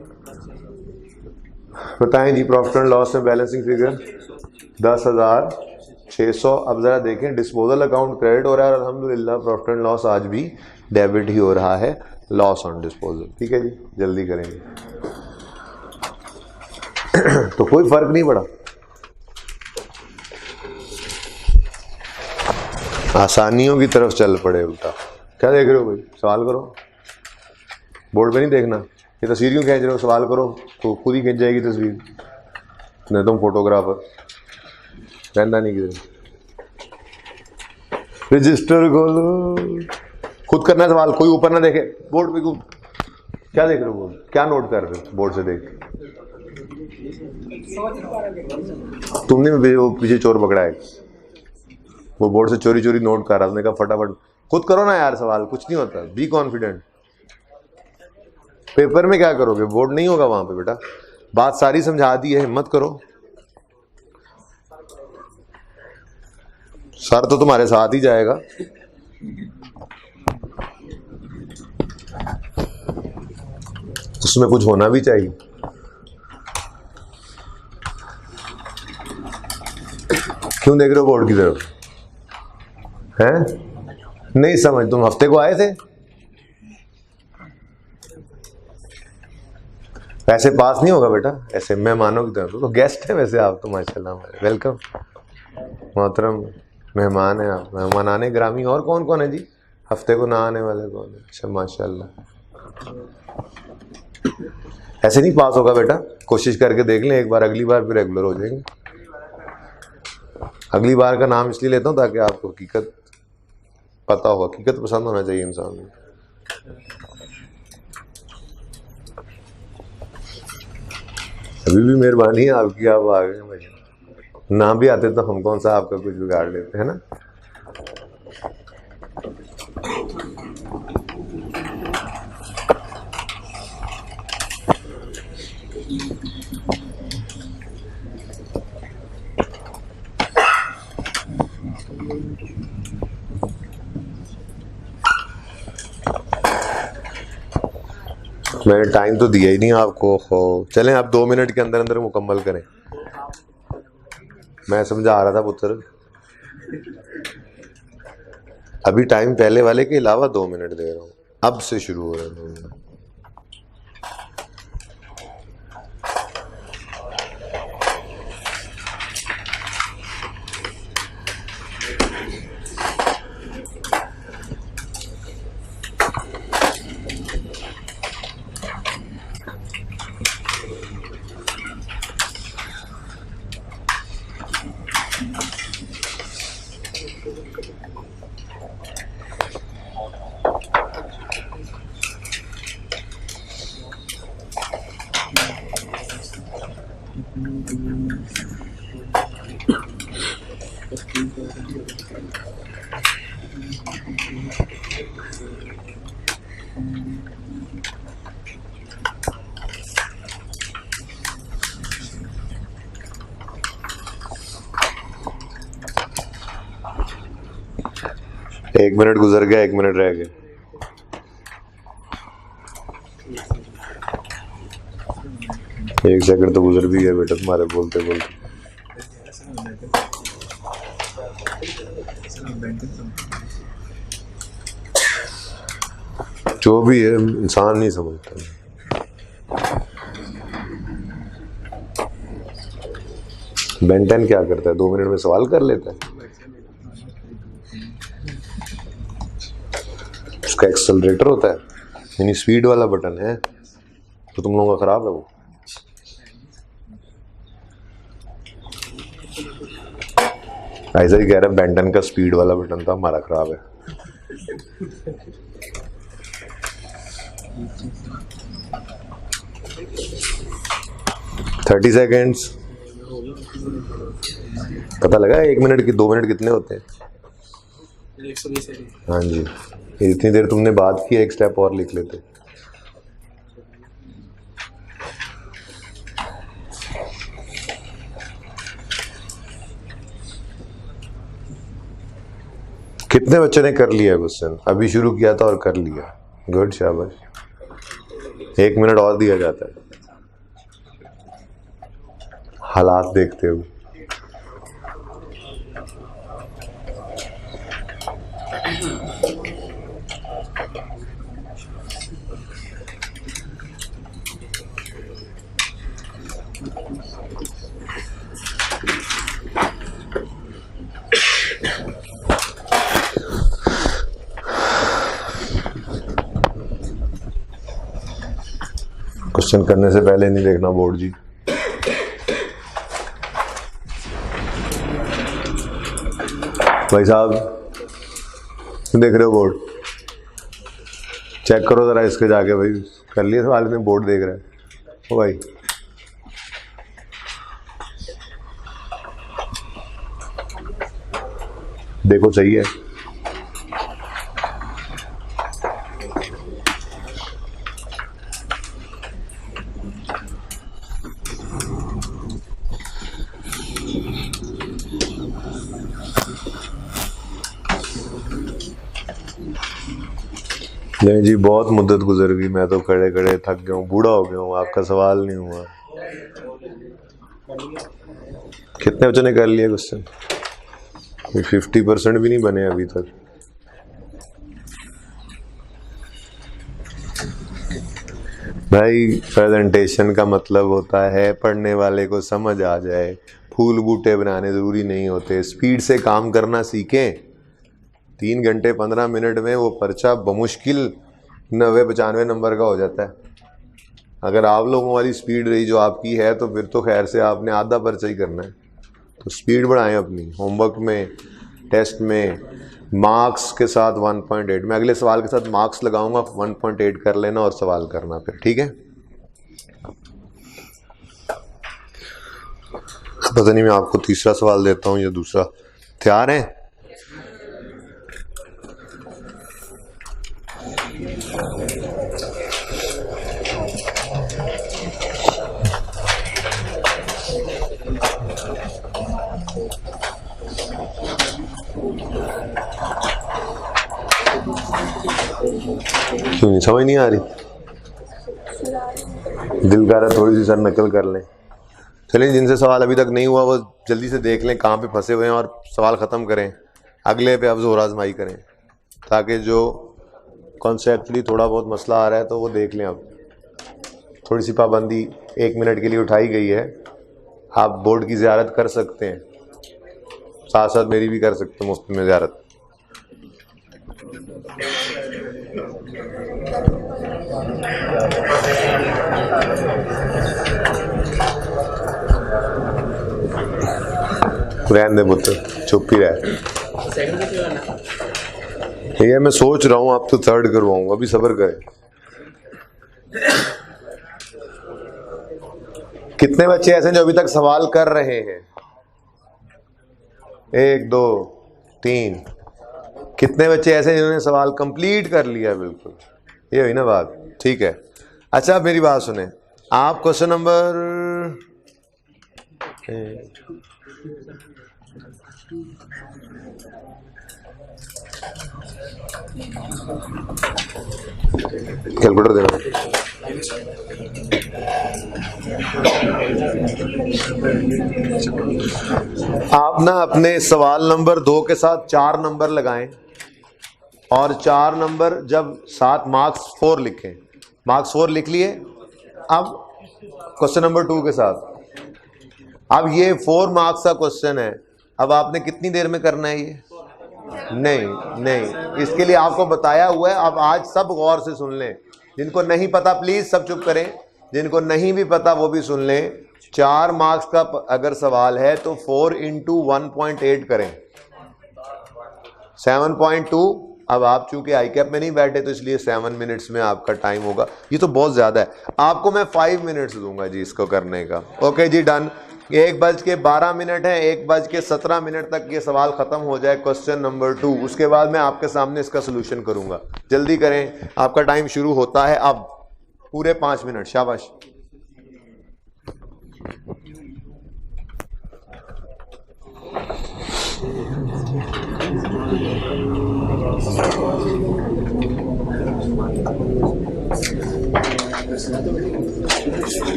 S1: बताएं जी, प्रॉफिट एंड लॉस में बैलेंसिंग फिगर 10,600। अब जरा देखें, डिस्पोजल अकाउंट क्रेडिट हो रहा है, अल्हम्दुलिल्लाह प्रॉफिट एंड लॉस आज भी डेबिट ही हो रहा है, लॉस ऑन डिस्पोजल, ठीक है जी। जल्दी करेंगे तो कोई फर्क नहीं पड़ा, आसानियों की तरफ चल पड़े उल्टा। क्या देख रहे हो भाई, सवाल करो, बोर्ड पे नहीं देखना। ये तस्वीर क्यों खींच रहे हो, सवाल करो तो खुद ही खींच जाएगी तस्वीर, नहीं तुम फोटोग्राफर रहना नहीं किधर। रजिस्टर खोलो, खुद करना है सवाल, कोई ऊपर ना देखे बोर्ड पे। क्या देख रहे हो बोर्ड, क्या नोट कर रहे हो बोर्ड से देख, तुमने वो पीछे चोर पकड़ा है, वो बोर्ड से चोरी चोरी नोट कर रहा, उसने कहा फटाफट खुद करो ना यार सवाल, कुछ नहीं होता, बी कॉन्फिडेंट। पेपर में क्या करोगे, बोर्ड नहीं होगा वहां पे बेटा, बात सारी समझा दी है, हिम्मत करो। सर तो तुम्हारे साथ ही जाएगा, उसमें कुछ होना भी चाहिए। क्यों देख रहे हो बोर्ड की तरफ, हैं? नहीं समझ, तुम हफ्ते को आए थे, वैसे पास नहीं होगा बेटा, ऐसे मेहमानों की तरफ तो गेस्ट है वैसे आप तो, माशाल्लाह वेलकम, मोहतरम मेहमान है आप, मेहमान आने ग्रामी। और कौन कौन है जी हफ्ते को ना आने वाले, कौन है? अच्छा माशाल्लाह, ऐसे नहीं पास होगा बेटा, कोशिश करके देख लें एक बार, अगली बार फिर रेगुलर हो जाएंगे। अगली बार का नाम इसलिए लेता हूँ ताकि आपको हकीकत पता हो, हकीकत पसंद होना चाहिए इंसान में। अभी भी मेहरबानी है आपकी, आप आ गए भाई, ना भी आते तो हम कौन सा आपका कुछ बिगाड़ लेते हैं ना। मैंने टाइम तो दिया ही नहीं आपको, चलें आप 2 मिनट के अंदर अंदर मुकम्मल करें। मैं समझा रहा था पुत्र, अभी टाइम पहले वाले के अलावा 2 मिनट दे रहा हूँ, अब से शुरू हो रहा है 2 मिनट। एक मिनट गुजर गया, 1 मिनट रह गया। एक सेकंड तो गुजर भी गया बेटा तुम्हारे बोलते बोलते। जो भी है इंसान नहीं समझता। बेंटन क्या करता है, 2 मिनट में सवाल कर लेता है। उसका एक्सेलरेटर होता है, यानी स्पीड वाला बटन है, तो तुम लोगों का खराब है वो। ऐसा ही कह रहा है, बेंटन का स्पीड वाला बटन था, हमारा खराब है। थर्टी सेकेंड्स पता लगा 1 मिनट की 2 मिनट कितने होते हैं?
S2: 120।
S1: हाँ जी, इतनी देर तुमने बात की, एक स्टेप और लिख लेते। कितने बच्चे ने कर लिया क्वेश्चन? अभी शुरू किया था और कर लिया, गुड, शाबाश। 1 मिनट और दिया जाता है हालात देखते हुए। क्वेश्चन करने से पहले नहीं देखना बोर्ड जी। भाई साहब देख रहे हो बोर्ड? चेक करो जरा इसके जाके, भाई कर लिए सवाल में, बोर्ड देख रहा है ओ भाई। देखो सही है। नहीं जी, बहुत मुद्दत गुजर गई, मैं तो खड़े खड़े थक गया हूँ, बूढ़ा हो गया हूँ। आपका सवाल नहीं हुआ। कितने बच्चों ने कर लिया क्वेश्चन? 50% भी नहीं बने अभी तक। भाई प्रेजेंटेशन का मतलब होता है पढ़ने वाले को समझ आ जाए। फूल बूटे बनाने ज़रूरी नहीं होते, स्पीड से काम करना सीखें। 3 घंटे 15 मिनट में वो पर्चा बमुश्किल 90-95 नंबर का हो जाता है। अगर आप लोगों वाली स्पीड रही जो आपकी है, तो फिर तो खैर से आपने आधा पर्चा ही करना है। तो स्पीड बढ़ाएं अपनी, होमवर्क में, टेस्ट में। मार्क्स के साथ 1.8, मैं अगले सवाल के साथ मार्क्स लगाऊंगा, 1.8 कर लेना और सवाल करना फिर, ठीक है? पता नहीं मैं आपको तीसरा सवाल देता हूँ या दूसरा। तैयार हैं? क्यों नहीं समझ नहीं आ रही? दिल कर रहा थोड़ी सी सर नकल कर लें। चलिए, जिनसे सवाल अभी तक नहीं हुआ वो जल्दी से देख लें कहाँ पे फंसे हुए हैं और सवाल ख़त्म करें, अगले पे अब जोर आजमाई करें, ताकि जो कॉन्सेप्चुअली थोड़ा बहुत मसला आ रहा है तो वो देख लें। अब थोड़ी सी पाबंदी 1 मिनट के लिए उठाई गई है, आप बोर्ड की ज़ियारत कर सकते हैं, साथ साथ मेरी भी कर सकते हैं मुफ्त में ज़ियारत। रहने दे पुत्र, चुप ही रह।
S2: सेकंड कितने करना?
S1: ये मैं सोच रहा हूँ, आप तो थर्ड करवाऊंगा, अभी सब्र करें। कितने बच्चे ऐसे हैं जो अभी तक सवाल कर रहे हैं? 1 2 3। कितने बच्चे ऐसे हैं जिन्होंने सवाल कंप्लीट कर लिया? बिल्कुल, ये हुई ना बात। ठीक है, अच्छा आप मेरी बात सुने। आप क्वेश्चन नंबर कैलकुलेटर देना। आप ना अपने सवाल नंबर 2 के साथ 4 नंबर लगाएं और 4 नंबर जब साथ मार्क्स 4 लिखें। मार्क्स 4 लिख लिए। अब क्वेश्चन नंबर 2 के साथ, अब ये 4 मार्क्स का क्वेश्चन है। अब आपने कितनी देर में करना है ये? नहीं, इसके लिए आपको बताया हुआ है। अब आज सब गौर से सुन लें, जिनको नहीं पता प्लीज सब चुप करें, जिनको नहीं भी पता वो भी सुन लें। 4 मार्क्स का अगर सवाल है तो 4 × 1.8 करें, 7.2। अब आप चूंकि आई कैप में नहीं बैठे तो इसलिए 7 मिनट्स में आपका टाइम होगा। ये तो बहुत ज्यादा है, आपको मैं 5 मिनट्स दूंगा जी इसको करने का। ओके जी, डन। 1:12 है, 1:17 तक ये सवाल खत्म हो जाए क्वेश्चन नंबर 2। उसके बाद मैं आपके सामने इसका सोल्यूशन करूंगा। जल्दी करें, आपका टाइम शुरू होता है अब। पूरे 5 मिनट, शाबाश।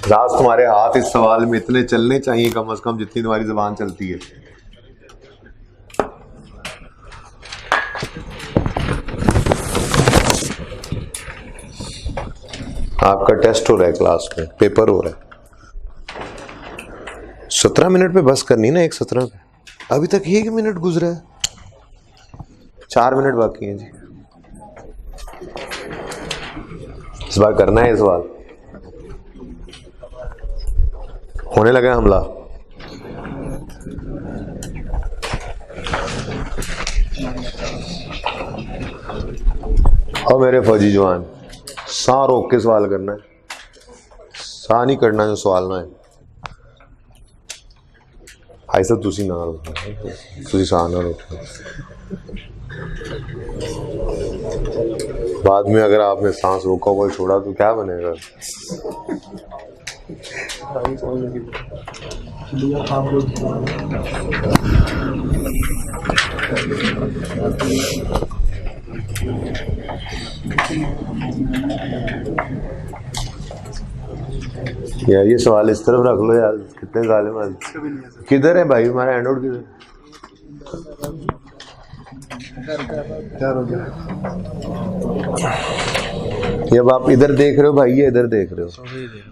S1: राज, तुम्हारे हाथ इस सवाल में इतने चलने चाहिए कम से कम जितनी तुम्हारी जुबान चलती है। आपका टेस्ट हो रहा है, क्लास में पेपर हो रहा है। 17 मिनट पे बस करनी ना, 1:17 पे। अभी तक 1 मिनट गुजरा है, 4 मिनट बाकी हैं जी। इस बार करना है सवाल। होने लगा हमला। और मेरे फौजी जवान, साह रोक के सवाल करना है, साह नहीं करना जो सवाल ना है। भाई साहब तुसी ना रोको, तुसी साह ना रोको। बाद में अगर आपने सांस रोका कोई छोड़ा तो क्या बनेगा? यार ये सवाल इस तरफ रख लो यार, कितने जालिम आदमी। किधर है भाई हमारा हैंडआउट? किधर? जब आप इधर देख रहे हो भाई, ये इधर देख रहे हो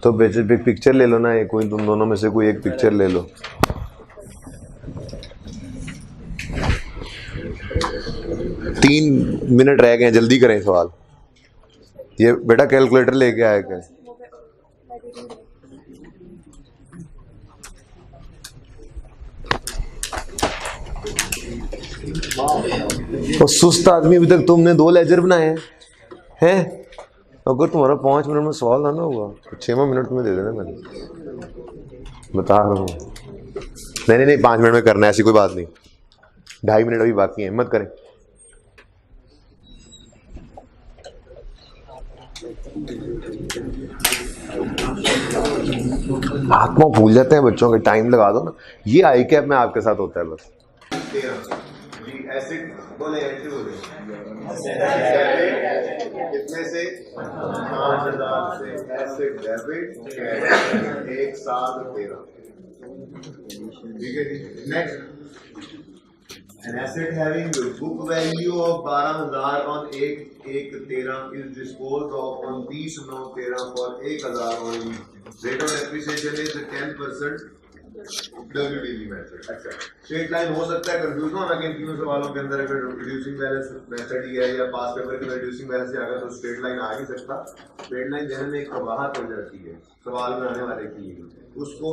S1: तो पिक्चर ले लो ना, ये कोई तुम दोनों में से कोई एक पिक्चर ले लो। तीन मिनट रह गए, जल्दी करें सवाल। ये बेटा कैलकुलेटर लेके आया क्या? और सुस्त आदमी, अभी तक तुमने 2 लेजर बनाए हैं। अगर तुम्हारा 5 मिनट में सवाल ना हुआ तो 6 मिनट में दे देना। मैंने बता रहा हूँ। नहीं 5 मिनट में करना है, ऐसी कोई बात नहीं। 2.5 मिनट अभी बाकी है, हिम्मत करें। आत्मा भूल जाते हैं बच्चों के, टाइम लगा दो ना। ये आई कैप में आपके साथ होता है बस। एसिड बोले, एसिड बोले, कितने से? 5000 से। Asset debit 1,13। ठीक है जी। Next, an asset having the book value of 12,000 on 1/13 is disposed of on 30/9/13 for 1,000 only. Rate of depreciation is 10% WDV method. अच्छा, स्ट्रेट लाइन हो सकता है, कंफ्यूज हो ना कि इन तीनों सवालों के अंदर अगर रिड्यूसिंग बैलेंस मेथड ही है या पास पेपर के रिड्यूसिंग बैलेंस से आएगा तो स्ट्रेट लाइन आ ही सकता। स्ट्रेट लाइन देने में एक कबाहत हो जाती है सवाल बनाने वाले के लिए, उसको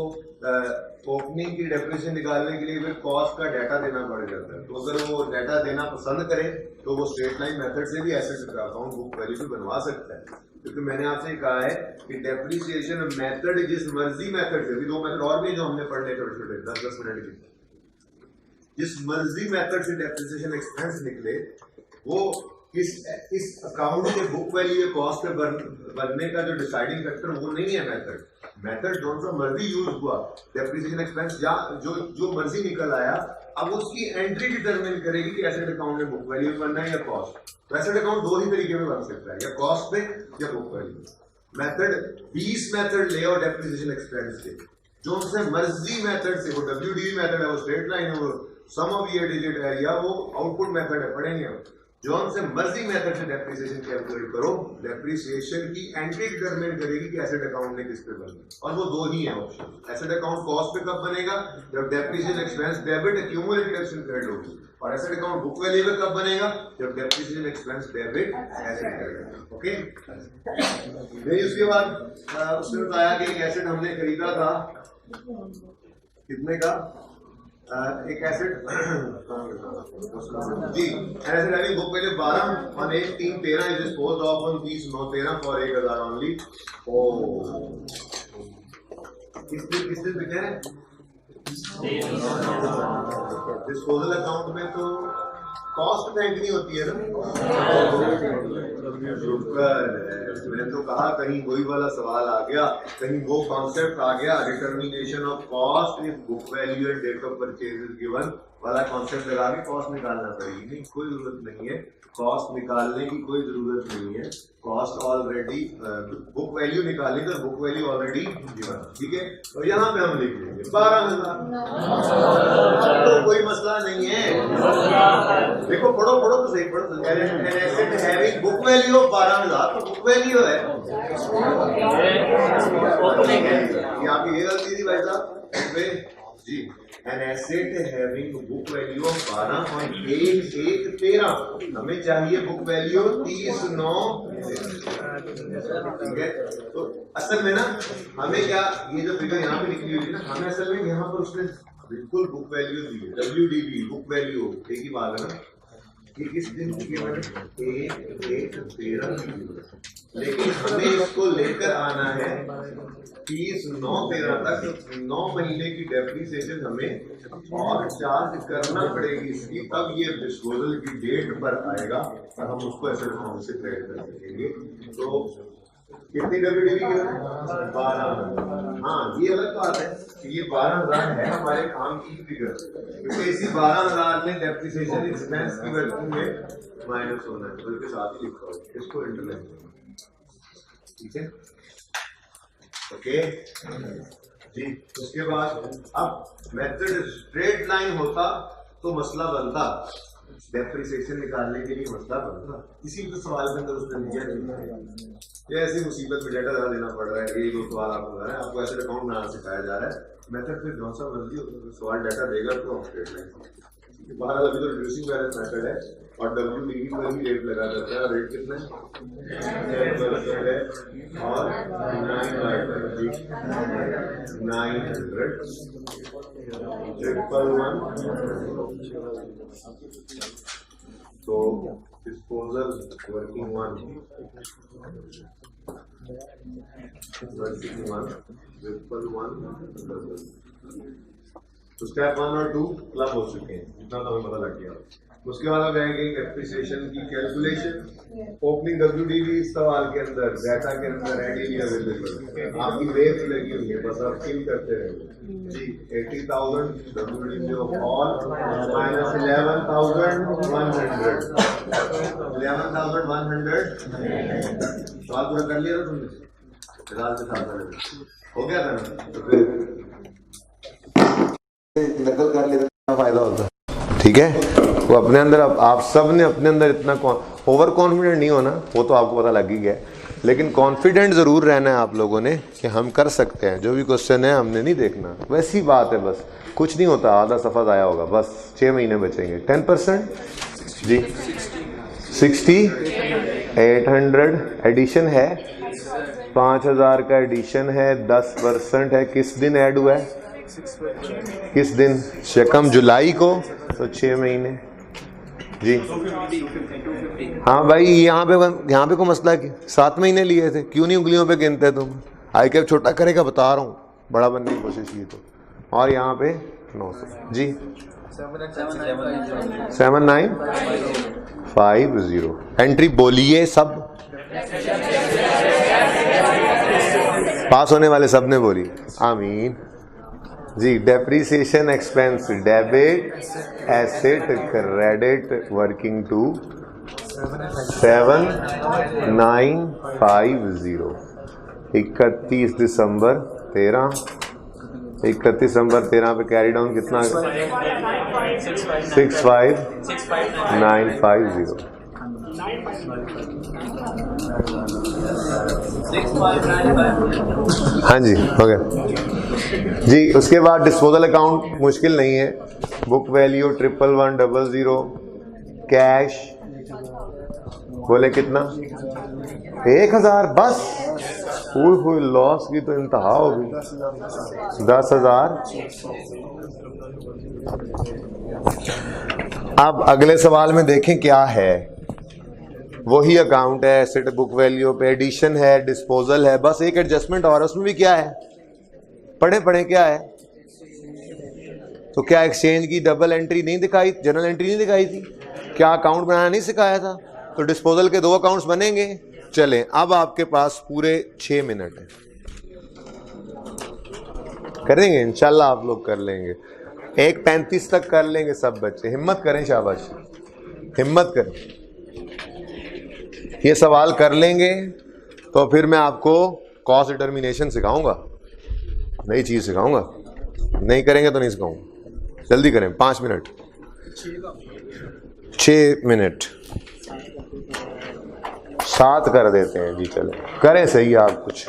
S1: ओपनिंग की डेफिनेशन निकालने के लिए फिर कॉस्ट का डाटा देना पड़ जाता है। तो अगर वो डाटा देना पसंद करे तो वो स्ट्रेट लाइन मेथड से भी एसेट अकाउंट बुक वैल्यू भी बनवा सकता है। क्योंकि मैंने आपसे कहा है कि डेप्रिसिएशन मेथड जिस मर्जी मेथड से, अभी 2 मेथड और भी जो हमने पढ़ने छोटे छोटे 10-10 मिनट के, जिस मर्जी मेथड से डेप्रिसिएशन एक्सपेंस निकले वो इस अकाउंट के बुक वैल्यू या कॉस्ट पे बनने का जो डिसाइडिंग फैक्टर वो नहीं है मेथड। मेथड जो सा मर्जी यूज हुआ डेप्रिसिएशन एक्सपेंस या जो मर्जी निकल आया, अब उसकी एंट्री डिटरमिन करेगी कि एसेट अकाउंट में बुक वैल्यू बनना है या कॉस्ट। तो एसेट अकाउंट 2 ही तरीके में बन सकता है, या कॉस्ट पे या बुक वैल्यू। मेथड 20 मेथड ले और डेप्रिसिएशन एक्सपेंस से, जो उनसे मर्जी मेथड से, वो WDV मेथड है, वो स्ट्रेट लाइन है, वो सम ऑफ ईयर डिजिट है, या वो आउटपुट मेथड है, पढ़ेंगे हम। जो उनसे मर्जी मेथड से डेप्रिसिएशन कैलकुलेट करो, डेप्रिसिएशन की एंट्री डिटरमिन करेगी कि एसेट अकाउंट ने किस पे बनना। और वो 2 ही है ऑप्शन। एसेट अकाउंट कॉस्ट पे कब बनेगा? जब depreciation expense debit accumulated deduction credit होगी। और एसेट अकाउंट बुक वैल्यू पे कब बनेगा? जब depreciation expense debit asset credit. Okay, उसके बाद उसने बताया कि एक एसेट हमने खरीदा था, कितने का? एक एसेट जी, asset having book value 12 on 1/3/13 is disposed of on 30/9/13 for 1,000 only। ओ किस दिन बिके हैं? डिस्पोजल अकाउंट में तो कॉस्ट बैंक नहीं होती है ना। मैंने तो कहा कहीं वही वाला सवाल आ गया, कहीं वो कॉन्सेप्ट आ गया, determination of cost if book value and date of purchase is given वाला कॉन्सेप्ट लगा के कॉस्ट निकालना पड़ेगी। नहीं, कोई जरूरत नहीं है, कॉस्ट निकालने की कोई जरूरत नहीं है। कॉस्ट ऑलरेडी, बुक वैल्यू निकालेंगे तो बुक वैल्यू ऑलरेडी गिवन। ठीक है, तो यहाँ पे हम लिख लेंगे 12,000। तो कोई मसला नहीं है। देखो, पढ़ो तो सही, पढ़ो। Asset having book value of 12,000, तो बुक वैल्यू है। आपकी ये गलती थी भाई साहब जी। An asset having book value of 12 on 1/13, हमें चाहिए बुक वैल्यू 30/9। ठीक है, तो असल में ना हमें क्या, ये जो फिगर यहाँ पे निकली हुई है ना, हमें असल में यहाँ पर उसने बिल्कुल बुक वैल्यू दी है, WDV बुक वैल्यू, एक ही बात है ना कि किस दिन की कीमत 1/13, लेकिन हमें इसको लेकर आना है 30/9/13 तक। 9 महीने की डेप्रिसिएशन हमें और चार्ज करना पड़ेगी इसकी, तब ये डिस्पोजल की डेट पर आएगा और हम उसको ऐसे अकाउंट से क्रेडिट कर सकेंगे। तो कितनी WDV की? 12। हाँ, ये अलग बात है कि ये 12,000 है हमारे काम की फिगर, क्योंकि इसी 12,000 में डेप्रिसिएशन एक्सपेंस की वैल्यू में माइनस होना है, तो इसके साथ ही लिखा हो, इसको इंटरलाइन। ठीक है, ओके जी। उसके बाद अब मेथड स्ट्रेट लाइन होता तो मसला बनता, डेप्रिसिएशन निकालने के लिए मसला बनता। इसी तो सवाल के अंदर उसने दिया ये ऐसी मुसीबत में डाटा ज़्यादा देना पड़ रहा है। 1-2 सवाल आपको बता रहे हैं, आपको ऐसे अकाउंट बनाना सिखाया जा रहा है। मेथड फिर कौन सा मर्जी सवाल डाटा देगा तो हम स्ट्रेट लाइन। बाहर अभी तो रिड्यूसिंग बैलेंस मेथड है और WDV पर ही रेट लगा जाता है। रेट कितना है? 10% है और 900 तो disposal working one triple one। तो स्टेप 1 और 2 क्लब हो चुके हैं, इतना तो हमें पता लग गया। उसके बाद अब आएगी डेप्रिसिएशन की कैलकुलेशन। ओपनिंग WDV इस सवाल के अंदर डाटा के अंदर रेडीली अवेलेबल, आपकी वेव्स लगी हुई है, बस आप फिल करते रहो जी। 80,000 WDV ऑफ ऑल माइनस 11,100 सवाल पूरा कर लिया तुमने, फिलहाल से साथ हो गया था ना, तो फिर नकल कर लेते फायदा होता है। ठीक है, वो अपने अंदर आप सब ने अपने अंदर इतना ओवर कॉन्फिडेंट नहीं होना, वो तो आपको पता लग ही गया, लेकिन कॉन्फिडेंट जरूर रहना है आप लोगों ने कि हम कर सकते हैं। जो भी क्वेश्चन है हमने नहीं देखना, वैसी बात है, बस कुछ नहीं होता, आधा सफ़ा आया होगा, बस 6 महीने बचेंगे। 10% जी 60, 800 एडिशन है, 5000 का एडिशन है, 10% है। किस दिन ऐड हुआ है, किस दिन? शकम जुलाई को, तो 6 महीने जी। हाँ भाई, यहाँ पे कोई मसला है? 7 महीने लिए थे, क्यों नहीं उंगलियों पे गिनते तुम? आई कैप छोटा करेगा, बता रहा हूँ, बड़ा बनने की कोशिश की तो। और यहाँ पे 900 जी 7950 एंट्री बोलिए सब, पास होने वाले सब ने बोली आमीन जी। Depreciation expense debit, asset credit, working to 7950। 31 दिसंबर 13, 31 दिसंबर 13 पे कैरी डाउन कितना? 65950। हाँ जी, हो गया जी। उसके बाद डिस्पोजल अकाउंट मुश्किल नहीं है, बुक वैल्यू 11,100, कैश बोले कितना? 1000 बस। हुई लॉस की तो इंतहा हो गई। 10,000। अब अगले सवाल में देखें क्या है, वही अकाउंट है, एसेट बुक वैल्यू पे एडिशन है, डिस्पोजल है, बस एक एडजस्टमेंट और उसमें भी क्या है, पढ़े क्या है। तो क्या एक्सचेंज की डबल एंट्री नहीं दिखाई, जनरल एंट्री नहीं दिखाई थी? क्या अकाउंट बनाना नहीं सिखाया था? तो डिस्पोजल के 2 अकाउंट्स बनेंगे। चलें, अब आपके पास पूरे 6 मिनट है, करेंगे इंशाल्लाह, आप लोग कर लेंगे। 1:35 तक कर लेंगे सब बच्चे, हिम्मत करें, शाबाश, हिम्मत करें। ये सवाल कर लेंगे तो फिर मैं आपको कॉस्ट डिटर्मिनेशन सिखाऊंगा, नई चीज सिखाऊंगा। नहीं करेंगे तो नहीं सिखाऊंगा। जल्दी करें, 5 मिनट, 6 मिनट, 7 कर देते हैं जी। चले करें सही आप कुछ।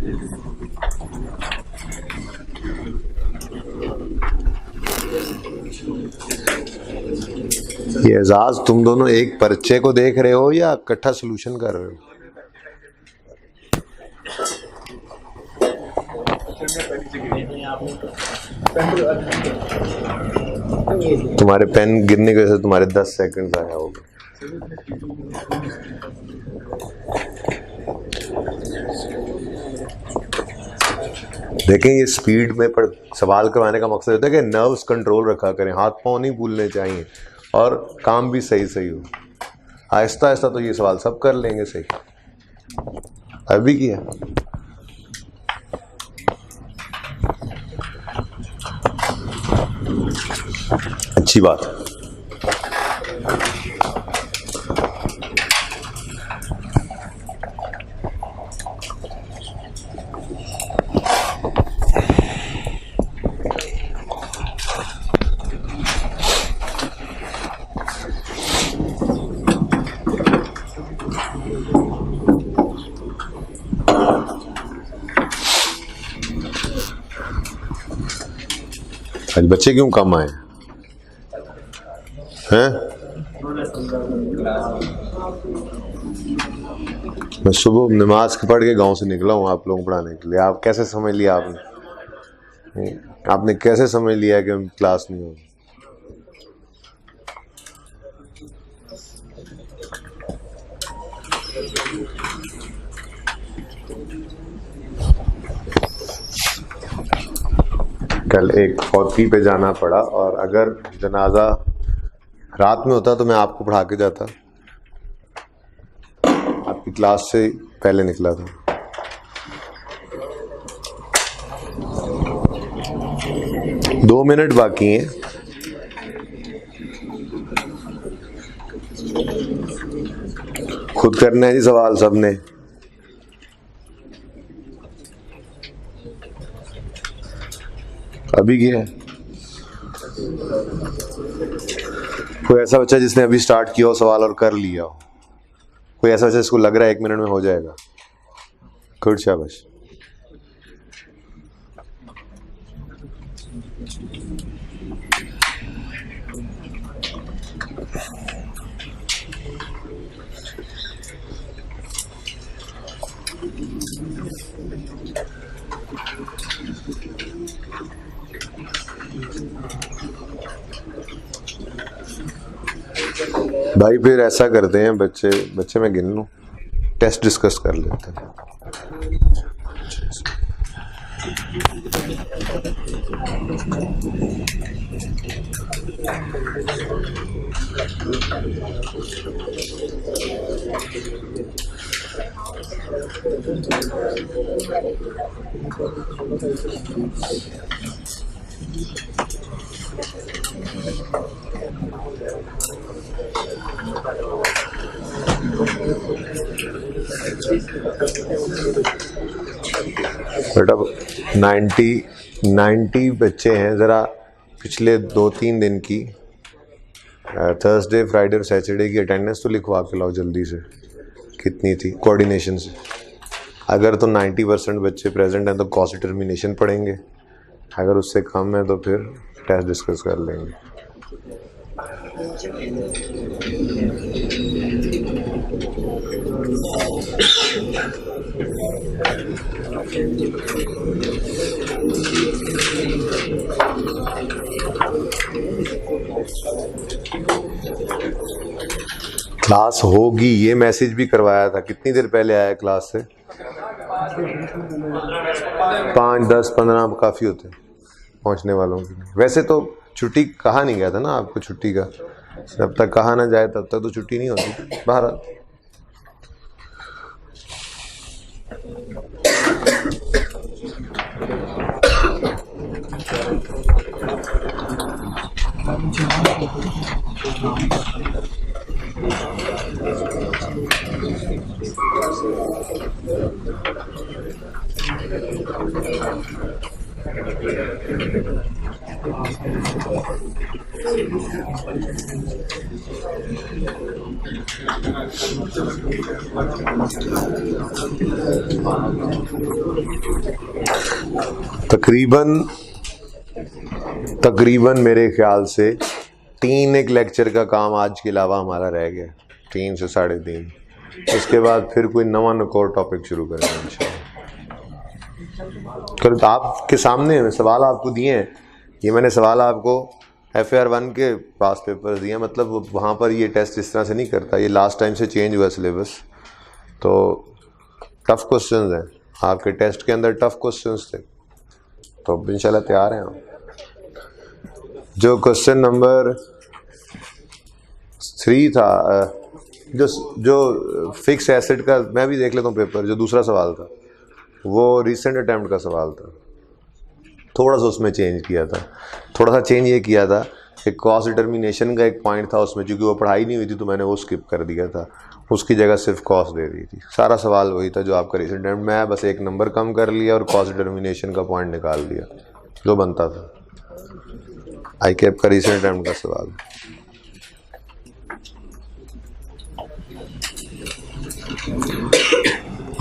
S1: ये एजाज, तुम दोनों एक पर्चे को देख रहे हो या इकट्ठा सोल्यूशन कर रहे हो? तुम्हारे पेन गिरने की वजह से तुम्हारे 10 सेकंड आया होगा। देखें, ये स्पीड में पर सवाल करवाने का मकसद होता है कि नर्व्स कंट्रोल रखा करें, हाथ पाँव नहीं भूलने चाहिए और काम भी सही सही हो। आहिस्ता आहिस्ता तो ये सवाल सब कर लेंगे सही। अभी किया अच्छी बात है। आज बच्चे क्यों कम आए हैं? मैं सुबह नमाज पढ़ के गांव से निकला हूँ आप लोगों को पढ़ाने के लिए। आप कैसे समझ लिया आपने कैसे समझ लिया कि क्लास नहीं होगी? कल एक फौती पे जाना पड़ा और अगर जनाजा रात में होता तो मैं आपको पढ़ा के जाता। आपकी क्लास से पहले निकला था। दो मिनट बाकी हैं। खुद करना है जी सवाल सबने। अभी क्या है? कोई ऐसा बच्चा जिसने अभी स्टार्ट किया हो सवाल और कर लिया हो? कोई ऐसा बच्चा जिसको लग रहा है 1 मिनट में हो जाएगा? गुड, शाबाश। भाई फिर ऐसा करते हैं, बच्चे मैं गिन लूं, टेस्ट डिस्कस कर लेते हैं। बेटा 90 बच्चे हैं। ज़रा पिछले 2-3 दिन की थर्सडे, फ्राइडे और सैटरडे की अटेंडेंस तो लिखवा के लाओ जल्दी से। कितनी थी कोऑर्डिनेशन से? अगर तो 90% बच्चे प्रेजेंट हैं तो कॉस्ट डिटर्मिनेशन पढ़ेंगे। अगर उससे कम है तो फिर टेस्ट डिस्कस कर लेंगे। क्लास होगी ये मैसेज भी करवाया था। कितनी देर पहले आया क्लास से? 5, 10, 15 काफ़ी होते पहुंचने वालों के लिए। वैसे तो छुट्टी कहा नहीं गया था ना आपको छुट्टी का। जब तक कहा ना जाए तब तक तो छुट्टी नहीं होती। बहरहाल तकरीबन मेरे ख्याल से 3 एक लेक्चर का काम आज के अलावा हमारा रह गया, 3 से 3.5। उसके बाद फिर कोई नवा नकोर टॉपिक शुरू करेंगे इंशाल्लाह। तो आपके सामने सवाल आपको दिए हैं, ये मैंने सवाल आपको FAR 1 के पास पेपर दिए, मतलब वहाँ पर ये टेस्ट इस तरह से नहीं करता, ये लास्ट टाइम से चेंज हुआ सिलेबस। तो टफ़ क्वेश्चंस हैं आपके टेस्ट के अंदर, टफ़ क्वेश्चंस थे, तो इंशाल्लाह तैयार हैं आप। जो क्वेश्चन नंबर 3 था, जो फिक्स एसेट का, मैं भी देख लेता हूँ पेपर, जो दूसरा सवाल था वो रिसेंट अटैम्प्ट का सवाल था, थोड़ा सा उसमें चेंज किया था। थोड़ा सा चेंज ये किया था कि कॉस्ट डिटर्मिनेशन का एक पॉइंट था उसमें, चूँकि वो पढ़ाई नहीं हुई थी तो मैंने वो स्किप कर दिया था, उसकी जगह सिर्फ कॉस्ट दे दी थी। सारा सवाल वही था जो आपका रिसेंट अटैम्प्ट, मैं बस एक नंबर कम कर लिया और कॉस्ट डिटर्मिनेशन का पॉइंट निकाल दिया जो बनता था। आई कैप का रिसेंट अटैम्प्ट का सवाल।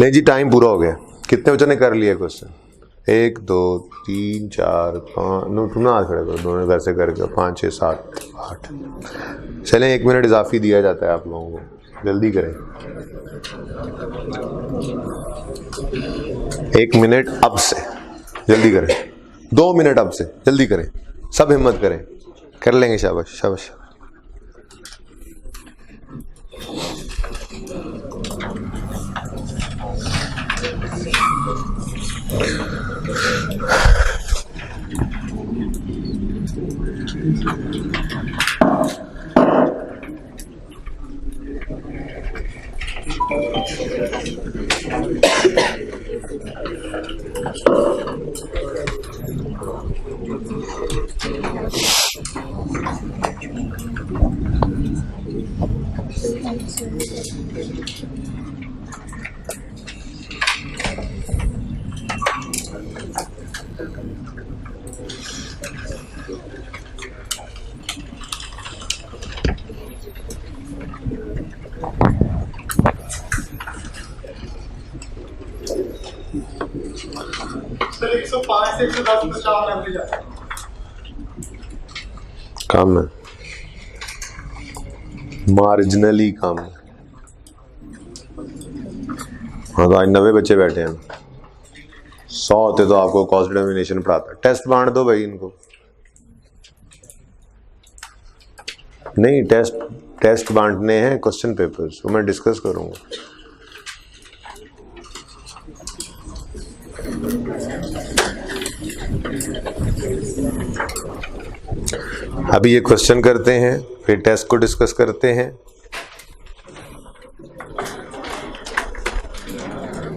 S1: नहीं जी, टाइम पूरा हो गया। कितने बच्चों ने कर लिया क्वेश्चन? 1 2 3 4 5, नो तुम ना हाथ खड़े करो, दोनों घर से करके 5 6 7 8। चलें, 1 मिनट इजाफी दिया जाता है आप लोगों को, जल्दी करें। 1 मिनट अब से, जल्दी करें। 2 मिनट अब से, जल्दी करें, सब हिम्मत करें, कर लेंगे। शाबाश शाबाश। कम है, मार्जिनली कम। हाँ, तो आज 90 बच्चे बैठे हैं, 100 होते तो आपको कॉस्ट डिटर्मिनेशन पढ़ाता। टेस्ट बांट दो भाई इनको। नहीं, टेस्ट बांटने हैं, क्वेश्चन पेपर्स, वो मैं डिस्कस करूंगा। अभी ये क्वेश्चन करते हैं, फिर टेस्ट को डिस्कस करते हैं,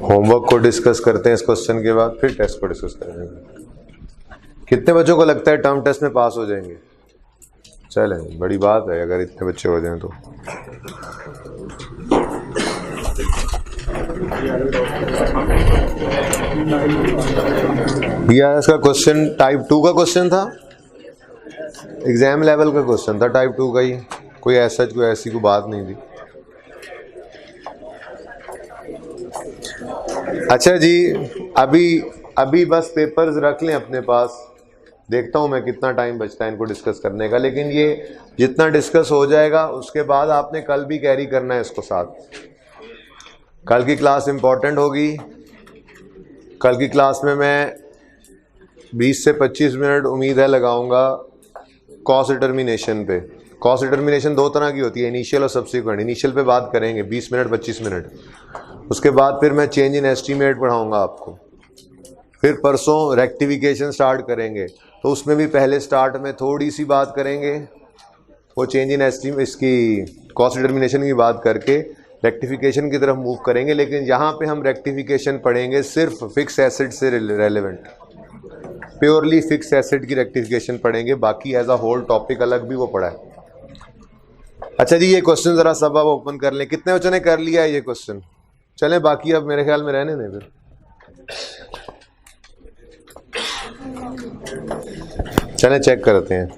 S1: होमवर्क को डिस्कस करते हैं इस क्वेश्चन के बाद, फिर टेस्ट को डिस्कस करेंगे। कितने बच्चों को लगता है टर्म टेस्ट में पास हो जाएंगे? चलें, बड़ी बात है अगर इतने बच्चे हो जाएं तो। BRS का क्वेश्चन टाइप 2 का क्वेश्चन था, एग्जाम लेवल का क्वेश्चन था टाइप 2 का ही, कोई ऐसा कोई ऐसी कोई बात नहीं थी। अच्छा जी, अभी बस पेपर्स रख लें अपने पास, देखता हूं मैं कितना टाइम बचता है इनको डिस्कस करने का, लेकिन ये जितना डिस्कस हो जाएगा उसके बाद आपने कल भी कैरी करना है इसको साथ। कल की क्लास इंपॉर्टेंट होगी। कल की क्लास में मैं 20 से 25 मिनट उम्मीद है लगाऊंगा कॉस्ट डिटर्मिनेशन पे। कॉस्ट डिटर्मिनेशन 2 तरह की होती है, इनिशियल और सब्सिक्वेंट। इनिशियल पे बात करेंगे 20 मिनट 25 मिनट, उसके बाद फिर मैं चेंज इन एस्टीमेट पढ़ाऊंगा आपको। फिर परसों रेक्टिफिकेशन स्टार्ट करेंगे, तो उसमें भी पहले स्टार्ट में थोड़ी सी बात करेंगे, वो चेंज इन एस्टीमेट, इसकी कॉस्ट डिटर्मिनेशन की बात करके रेक्टिफिकेशन की तरफ मूव करेंगे। लेकिन यहाँ पे हम रेक्टिफिकेशन पढ़ेंगे सिर्फ फिक्स एसेट से रेलेवेंट, प्योरली फिक्स एसेट की रेक्टिफिकेशन पढ़ेंगे, बाकी एज अ होल टॉपिक अलग भी वो पढ़ा है। अच्छा जी, ये क्वेश्चन ज़रा सब आप ओपन कर लें। कितने बच्चों ने कर लिया है ये क्वेश्चन? चलें, बाकी अब मेरे ख्याल में रहने दें फिर। चलें चेक करते हैं।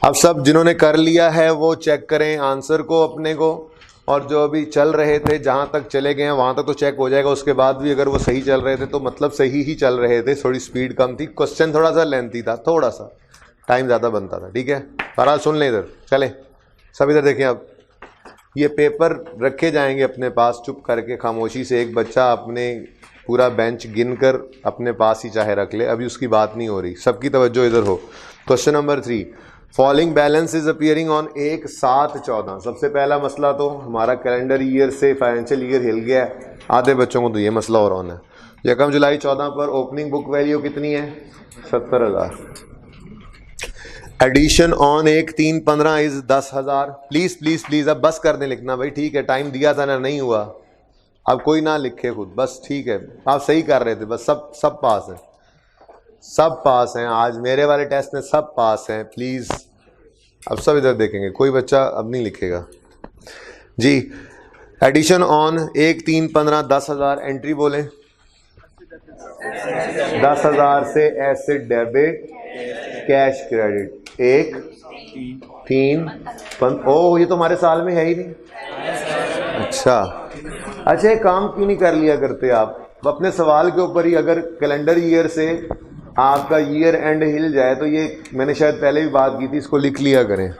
S1: अब सब जिन्होंने कर लिया है वो चेक करें आंसर को अपने को, और जो अभी चल रहे थे जहाँ तक चले गए हैं वहाँ तक तो चेक हो जाएगा, उसके बाद भी अगर वो सही चल रहे थे तो मतलब सही ही चल रहे थे, थोड़ी स्पीड कम थी, क्वेश्चन थोड़ा सा लेंथी था, थोड़ा सा टाइम ज़्यादा बनता था। ठीक है, बहरहाल सुन लें, इधर चलें सब, इधर देखें। अब ये पेपर रखे जाएंगे अपने पास चुप करके खामोशी से, एक बच्चा अपने पूरा बेंच गिन कर अपने पास ही चाहे रख ले, अभी उसकी बात नहीं हो रही, सबकी तवज्जो इधर हो। Question number 3, following balance is appearing on 1/7/14। सबसे पहला मसला तो हमारा कैलेंडर ईयर से फाइनेंशियल ईयर हिल गया है, आधे बच्चों को तो ये मसला हो रहा है। 1 जुलाई 14 पर ओपनिंग बुक वैल्यू कितनी है? 70,000। Addition on 1/3/15 is 10,000। Please please please अब बस कर दें लिखना भाई, ठीक है, टाइम दिया था ना, नहीं हुआ, अब कोई ना लिखे खुद, बस ठीक है, आप सही कर रहे थे, बस सब पास हैं, सब पास हैं, आज मेरे वाले टेस्ट में सब पास हैं। प्लीज़ अब सब इधर देखेंगे, कोई बच्चा अब नहीं लिखेगा जी। एडिशन ऑन 1/3/15 10,000, एंट्री बोलें। 10,000 से एसेट डेबिट, कैश क्रेडिट, 1 3 ओह ये तो हमारे साल में है ही नहीं। अच्छा, एक काम क्यों नहीं कर लिया करते आप अपने सवाल के ऊपर ही, अगर कैलेंडर ईयर से आपका ईयर एंड हिल जाए तो ये मैंने शायद पहले भी बात की थी, इसको लिख लिया करें।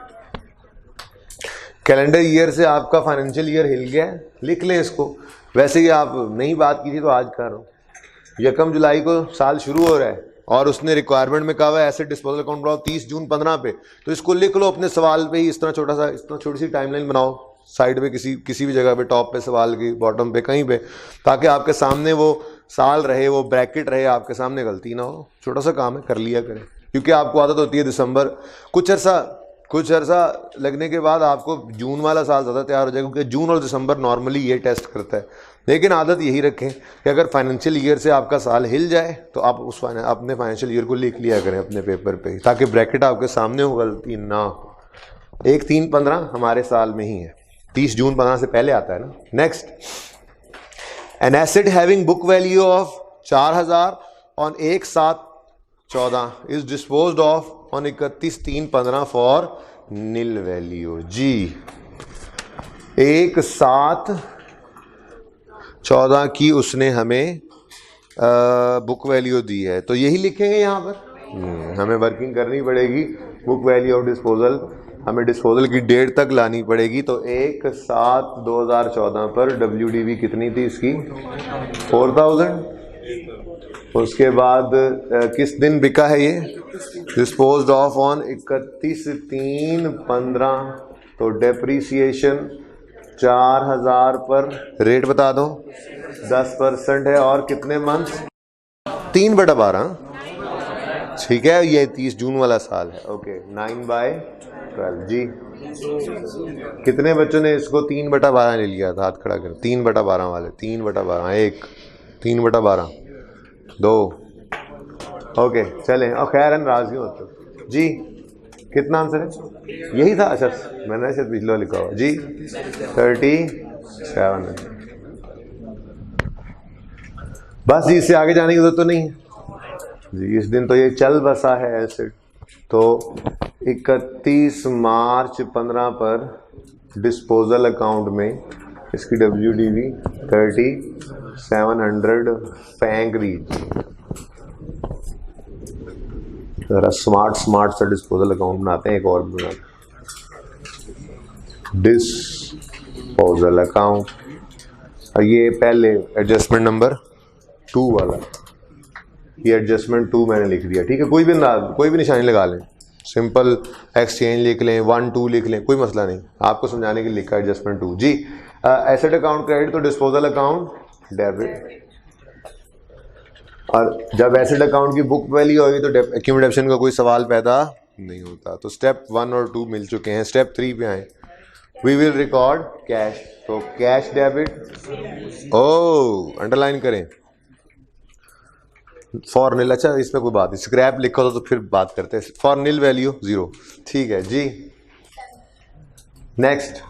S1: कैलेंडर ईयर से आपका फाइनेंशियल ईयर हिल गया, लिख लें इसको। वैसे ही आप नहीं बात की थी तो आज कर रहा हूँ। 1 जुलाई को साल शुरू हो रहा है और उसने रिक्वायरमेंट में कहा हुआ है एसेट डिस्पोजल अकाउंट बनाओ 30 जून 15 पे, तो इसको लिख लो अपने सवाल पे ही, इस तरह छोटी सी टाइमलाइन बनाओ साइड पे, किसी भी जगह पे, टॉप पे सवाल की, बॉटम पे, कहीं पे, ताकि आपके सामने वो साल रहे, वो ब्रैकेट रहे आपके सामने, गलती ना हो। छोटा सा काम है, कर लिया करें, क्योंकि आपको आदत होती है दिसंबर, कुछ अर्सा लगने के बाद आपको जून वाला साल ज़्यादा तैयार हो जाएगा, क्योंकि जून और दिसंबर नॉर्मली ये टेस्ट करता है। लेकिन आदत यही रखें कि अगर फाइनेंशियल ईयर से आपका साल हिल जाए तो आप अपने फाइनेंशियल ईयर को लिख लिया करें अपने पेपर पे, ताकि ब्रैकेट आपके सामने हो, गलती ना हो। 1/3/15 हमारे साल में ही है, 30 जून 15 से पहले आता है ना। Next, an asset having book value of 4,000 on 1/7/14 is disposed of on 31/3/15 for nil value. जी 1/7/14 की उसने हमें बुक वैल्यू दी है, तो यही लिखेंगे यहाँ पर। हमें वर्किंग करनी पड़ेगी, बुक वैल्यू ऑफ डिस्पोजल हमें डिस्पोजल की डेट तक लानी पड़ेगी। तो 1/7/2014 पर WDV कितनी थी इसकी? 4,000। उसके बाद किस दिन बिका है ये? डिस्पोज्ड ऑफ ऑन 31/3/15, तो डेप्रीसिएशन 4,000 पर, रेट बता दो 10% है, और कितने मंथ? 3/12। ठीक है, ये 30 जून वाला साल है। ओके, 9/12 जी। कितने बच्चों ने इसको 3/12 ले लिया था? हाथ खड़ा कर। 3/12 वाले, 3/12, 1 3/12 2। ओके चलें, और खैर नाराज क्यों होते जी? कितना आंसर है? यही था। अच्छा, मैंने शायद पिछला लिखा हुआ जी। 37। बस जी, इससे आगे जाने की जरूरत तो नहीं है जी, इस दिन तो ये चल बसा है एसेट। तो 31 मार्च 15 पर डिस्पोजल अकाउंट में इसकी WDV 3700 फेंक दीजिए। जरा स्मार्ट सा डिस्पोजल अकाउंट बनाते हैं, एक और बनाते हैं, डिस्पोजल अकाउंट। ये पहले एडजस्टमेंट नंबर 2 वाला, ये एडजस्टमेंट 2 मैंने लिख दिया। ठीक है, कोई भी निशानी लगा लें, सिंपल एक्सचेंज लिख लें, 1 2 लिख लें, कोई मसला नहीं, आपको समझाने के लिए लिखा एडजस्टमेंट 2 जी। एसेट अकाउंट क्रेडिट, तो डिस्पोजल अकाउंट डेबिट। और जब एसेट अकाउंट की बुक वैल्यू होगी तो एक्यूमुलेशन का कोई सवाल पैदा नहीं होता। तो स्टेप 1 और 2 मिल चुके हैं, स्टेप 3 पे आए। वी विल रिकॉर्ड कैश, तो कैश डेबिट, अंडरलाइन करें, फॉर नील। अच्छा, इसमें कोई बात नहीं, स्क्रैप लिखा हो तो फिर बात करते हैं। For nil value 0। ठीक है जी। नेक्स्ट,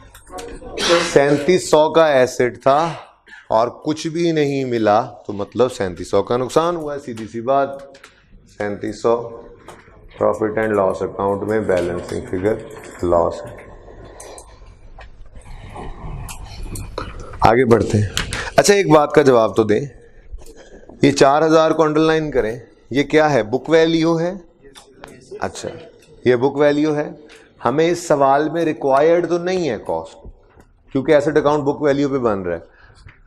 S1: 3700 का एसेट था और कुछ भी नहीं मिला, तो मतलब 3700 का नुकसान हुआ है, सीधी सी बात। 3700 प्रॉफिट एंड लॉस अकाउंट में बैलेंसिंग फिगर लॉस है। आगे बढ़ते हैं। अच्छा, एक बात का जवाब तो दें, ये 4000 को अंडरलाइन करें, ये क्या है? बुक वैल्यू है। अच्छा, ये बुक वैल्यू है। हमें इस सवाल में रिक्वायर्ड तो नहीं है कॉस्ट, क्योंकि एसेट अकाउंट बुक वैल्यू पे बन रहा है,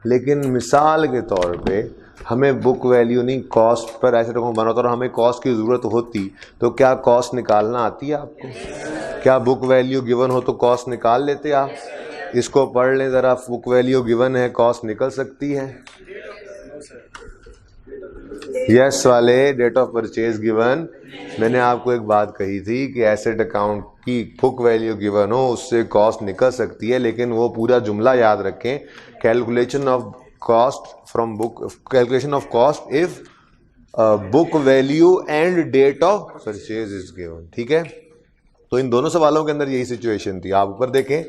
S1: लेकिन मिसाल के तौर पे हमें बुक वैल्यू नहीं, कॉस्ट पर एसेट अकाउंट बना होता और हमें कॉस्ट की ज़रूरत होती, तो क्या कॉस्ट निकालना आती है आपको? क्या बुक वैल्यू गिवन हो तो कॉस्ट निकाल लेते आप? इसको पढ़ लें ज़रा, बुक वैल्यू गिवन है, कॉस्ट निकल सकती है? यस वाले, डेट ऑफ परचेज गिवन। मैंने आपको एक बात कही थी कि एसेट अकाउंट की बुक वैल्यू गिवन हो उससे कॉस्ट निकल सकती है, लेकिन वो पूरा जुमला याद रखें, calculation of cost from book, calculation of cost if book value and date of purchase is given. ठीक है, तो इन दोनों सवालों के अंदर यही सिचुएशन थी। आप ऊपर देखें,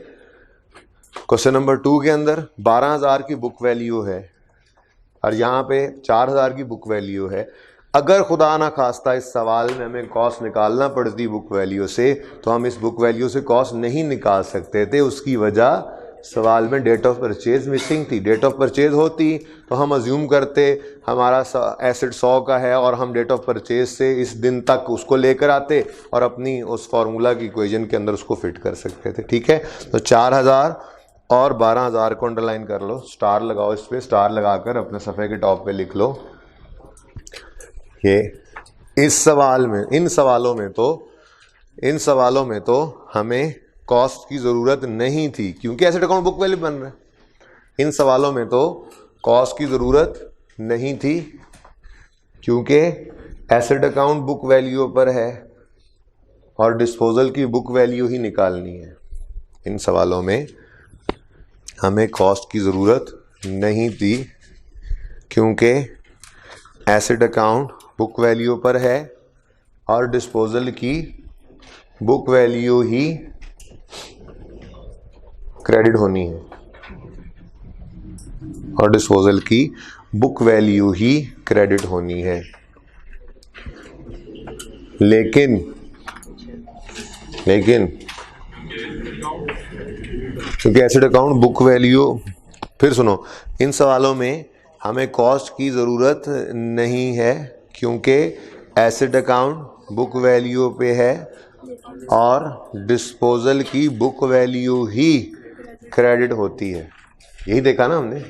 S1: क्वेश्चन नंबर 2 के अंदर 12000 की बुक वैल्यू है और यहाँ पे 4000 की बुक वैल्यू है। अगर खुदा ना खास्ता इस सवाल में हमें कॉस्ट निकालना पड़ती बुक वैल्यू से, तो हम इस बुक वैल्यू से कॉस्ट नहीं निकाल सकते थे। उसकी वजह सवाल में डेट ऑफ परचेज मिसिंग थी। डेट ऑफ परचेज होती तो हम अज्यूम करते हमारा एसेट 100 का है और हम डेट ऑफ परचेज से इस दिन तक उसको लेकर आते और अपनी उस फार्मूला की इक्वेशन के अंदर उसको फिट कर सकते थे। ठीक है, तो 4000 और 12000 को अंडरलाइन कर लो, स्टार लगाओ, इस पर स्टार लगाकर अपने सफ़े के टॉप पे लिख लो। ये इस सवाल में, इन सवालों में तो हमें कॉस्ट की ज़रूरत नहीं थी, क्योंकि एसेट अकाउंट बुक वैल्यू बन रहा है। इन सवालों में तो कॉस्ट की ज़रूरत नहीं थी, क्योंकि एसेट अकाउंट बुक वैल्यू पर है और डिस्पोजल की बुक वैल्यू ही निकालनी है। इन सवालों में हमें कॉस्ट की ज़रूरत नहीं थी, क्योंकि एसेट अकाउंट बुक वैल्यू पर है और डिस्पोजल की बुक वैल्यू ही क्रेडिट होनी है, और डिस्पोजल की बुक वैल्यू ही क्रेडिट होनी है। लेकिन क्योंकि एसेट अकाउंट बुक वैल्यू, फिर सुनो, इन सवालों में हमें कॉस्ट की ज़रूरत नहीं है, क्योंकि एसेट अकाउंट बुक वैल्यू पे है और डिस्पोजल की बुक वैल्यू ही क्रेडिट होती है। यही देखा ना हमने।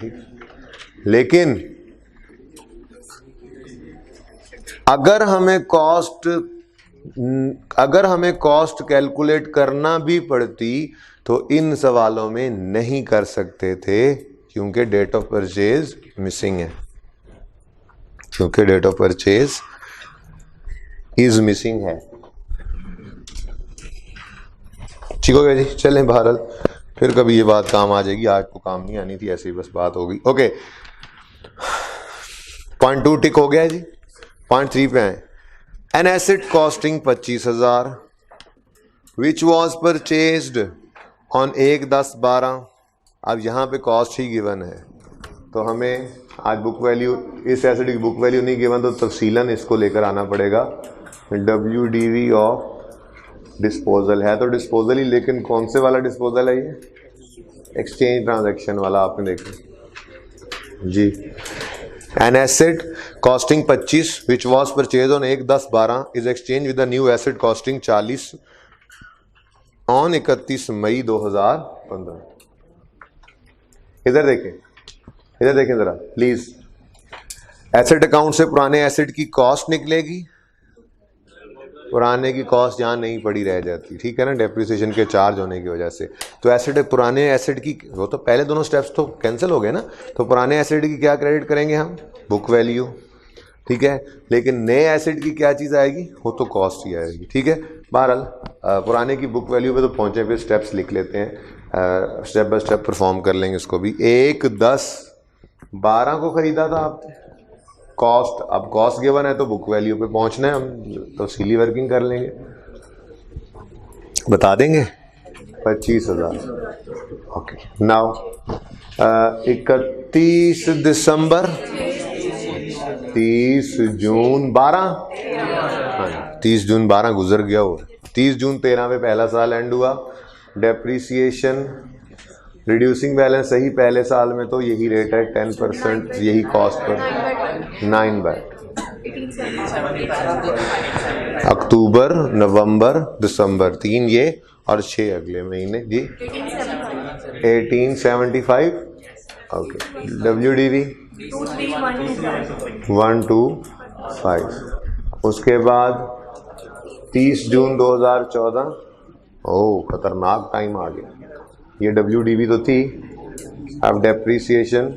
S1: लेकिन अगर हमें कॉस्ट कैलकुलेट करना भी पड़ती तो इन सवालों में नहीं कर सकते थे, क्योंकि डेट ऑफ परचेज मिसिंग है, क्योंकि date of purchase is missing है। ठीक हो गया जी, चलें बहरहाल, फिर कभी ये बात काम आ जाएगी, आज तो काम नहीं आनी थी, ऐसी बस बात हो गई। ओके, पॉइंट 2 टिक हो गया जी। पॉइंट 3 पे आए। N asset costing 25,000 which was purchased on 1/10/12। अब यहाँ पे कॉस्ट ही गिवन है, तो हमें आज बुक वैल्यू, इस एसेट की बुक वैल्यू नहीं गिवन, तो तफसीलन इसको लेकर आना पड़ेगा। WDV ऑफ डिस्पोजल है तो डिस्पोजल ही, लेकिन कौन से वाला डिस्पोजल है? ये एक्सचेंज ट्रांजैक्शन वाला, आपने देखा जी। An asset costing 25 which was purchase on 1/10/12 is exchange with the new asset costing 40 on 31 May 2015। इधर देखें जरा प्लीज। एसेट अकाउंट से पुराने एसेट की कॉस्ट निकलेगी, पुराने की कॉस्ट यहाँ नहीं पड़ी रह जाती, ठीक है ना, डेप्रिसिएशन के चार्ज होने की वजह से। तो एसेट, पुराने एसेट की, वो तो पहले दोनों स्टेप्स तो कैंसिल हो गए ना, तो पुराने एसेट की क्या क्रेडिट करेंगे हम? बुक वैल्यू, ठीक है। लेकिन नए एसेट की क्या चीज़ आएगी? वो तो कॉस्ट ही आएगी, ठीक है। बहरहाल पुराने की बुक वैल्यू पे तो पहुँचे, फिर स्टेप्स लिख लेते हैं, स्टेप बाय स्टेप परफॉर्म कर लेंगे इसको भी। 1/10/12 को ख़रीदा था आपने, कॉस्ट, अब कॉस्ट गिवन है तो बुक वैल्यू पे पहुंचना है, हम तो सीली वर्किंग कर लेंगे, बता देंगे 25,000। ओके, नाउ 31 दिसंबर, 30 जून 12, हाँ 30 जून 12 गुजर गया हो, 30 जून 13 में पहला साल एंड हुआ। डेप्रीसिएशन रिड्यूसिंग बैलेंस सही, पहले साल में तो यही रेट है 10%, यही कॉस्ट पर 9 बैट। अक्टूबर, नवंबर, दिसंबर 3 ये और 6 अगले महीने जी। 1875। Okay, WDV 125। उसके बाद 30 जून 2014। ओह, खतरनाक टाइम आ गया। ये WDV तो थी। अब डेप्रीसिएशन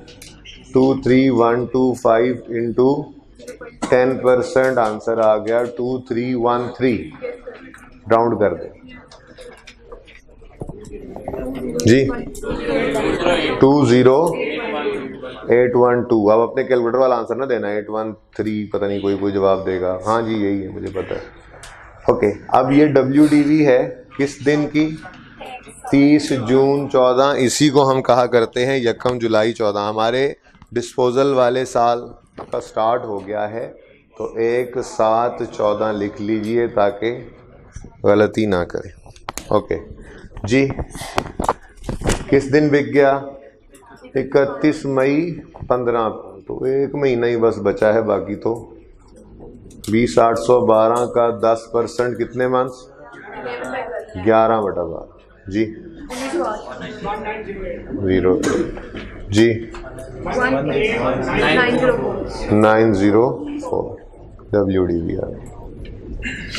S1: 23125 इंटू 10% आंसर आ गया 2313। राउंड कर दे जी। 20812। अब अपने कैलकुलेटर वाला आंसर ना देना 813, पता नहीं कोई जवाब देगा। हाँ जी, यही है, मुझे पता है। ओके, अब ये WDV है किस दिन की? 30 जून 14। इसी को हम कहा करते हैं यकम जुलाई 14। हमारे डिस्पोजल वाले साल का स्टार्ट हो गया है, तो 1/7/14 लिख लीजिए ताकि गलती ना करें। ओके जी, किस दिन बिक गया? 31 मई 15। तो 1 महीना ही बस बचा है, बाकी तो 20,812 का 10% कितने मंथ्स? 11/12 जी। 0 जी 904 WDV है।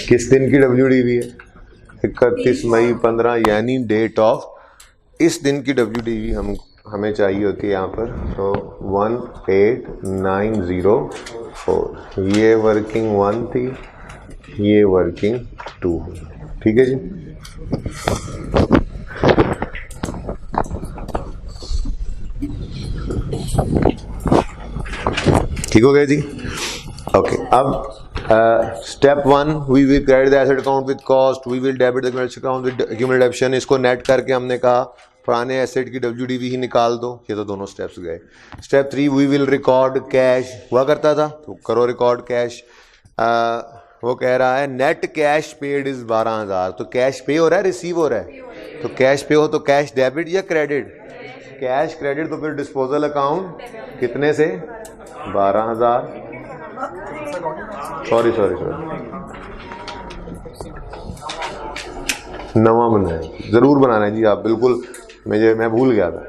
S1: किस दिन की WDV है? 31 मई 15, यानी डेट ऑफ इस दिन की WDV हमें चाहिए होती है यहाँ पर। तो 18904। ये वर्किंग 1 थी, ये वर्किंग 2। ठीक है जी। ठीक हो गया जी। ओके, अब step 1, we will credit the asset account with cost, we will debit the credit account with accumulation. इसको नेट करके हमने कहा पुराने एसेट की WDV ही निकाल दो। ये तो दोनों स्टेप्स गए। Step 3, we will record cash. हुआ करता था तो करो रिकॉर्ड कैश। वो कह रहा है नेट कैश पेड इज 12,000। तो कैश पे हो रहा है, रिसीव हो रहा है? तो कैश पे हो तो कैश डेबिट या क्रेडिट? Cash credit. तो फिर डिस्पोजल अकाउंट कितने से? 12,000। सॉरी नवा बनाए, जरूर बनाना है जी आप, बिल्कुल मैं भूल गया था।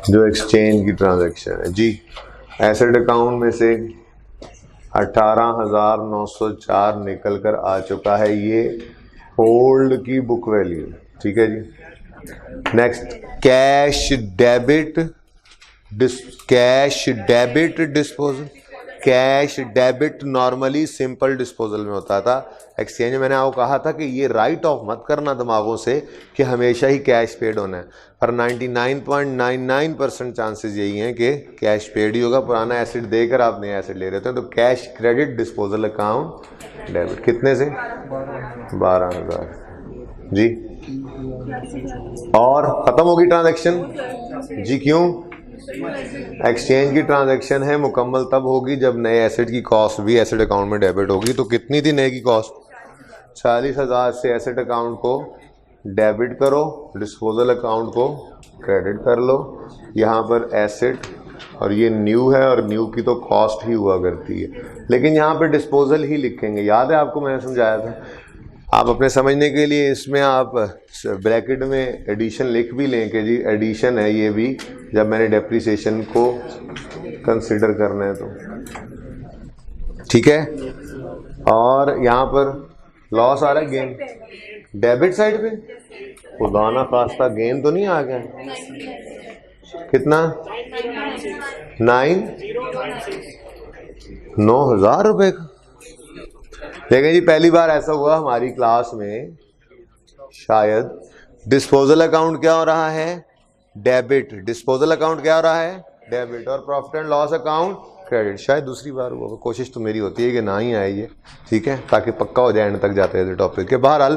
S1: जो एक्सचेंज की ट्रांजैक्शन है जी, एसेट अकाउंट में से 18,904 निकल कर आ चुका है। ये होल्ड की बुक वैल्यू। ठीक है जी। Next, cash debit disposal. Cash debit normally simple disposal में होता था। एक्सचेंज में मैंने आपको कहा था कि ये राइट ऑफ मत करना दिमागों से कि हमेशा ही कैश पेड होना है, पर 99.99% चांसेस यही हैं कि कैश पेड ही होगा। पुराना एसेट देकर आप नया एसेट ले रहे थे। तो cash credit disposal account debit कितने से? 12,000 जी। और खत्म होगी ट्रांजैक्शन जी। क्यों? एक्सचेंज की ट्रांजैक्शन है, मुकम्मल तब होगी जब नए एसेट की कॉस्ट भी एसेट अकाउंट में डेबिट होगी। तो कितनी थी नए की कॉस्ट? 40,000 से एसेट अकाउंट को डेबिट करो, डिस्पोजल अकाउंट को क्रेडिट कर लो। यहाँ पर एसेट और ये न्यू है, और न्यू की तो कॉस्ट ही हुआ करती है, लेकिन यहाँ पर डिस्पोजल ही लिखेंगे। याद है आपको मैंने समझाया था। आप अपने समझने के लिए इसमें आप ब्रैकेट में एडिशन लिख भी लें कि जी एडिशन है ये भी, जब मैंने डेप्रीसिएशन को कंसिडर करना है तो। ठीक है। और यहाँ पर लॉस आ रहा है, गेन डेबिट साइड पे। खुदा ना खास्ता गेन तो नहीं आ गया? कितना? 9,000 रुपये का। देखें जी, पहली बार ऐसा हुआ हमारी क्लास में शायद। डिस्पोजल अकाउंट क्या हो रहा है? डेबिट। डिस्पोजल अकाउंट क्या हो रहा है? डेबिट। और profit and loss account credit. शायद दूसरी बार हुआ। कोशिश तो मेरी होती है कि ना ही आए ये, ठीक है, ताकि पक्का हो जाए एंड तक जाते हैं टॉपिक के। बहरहाल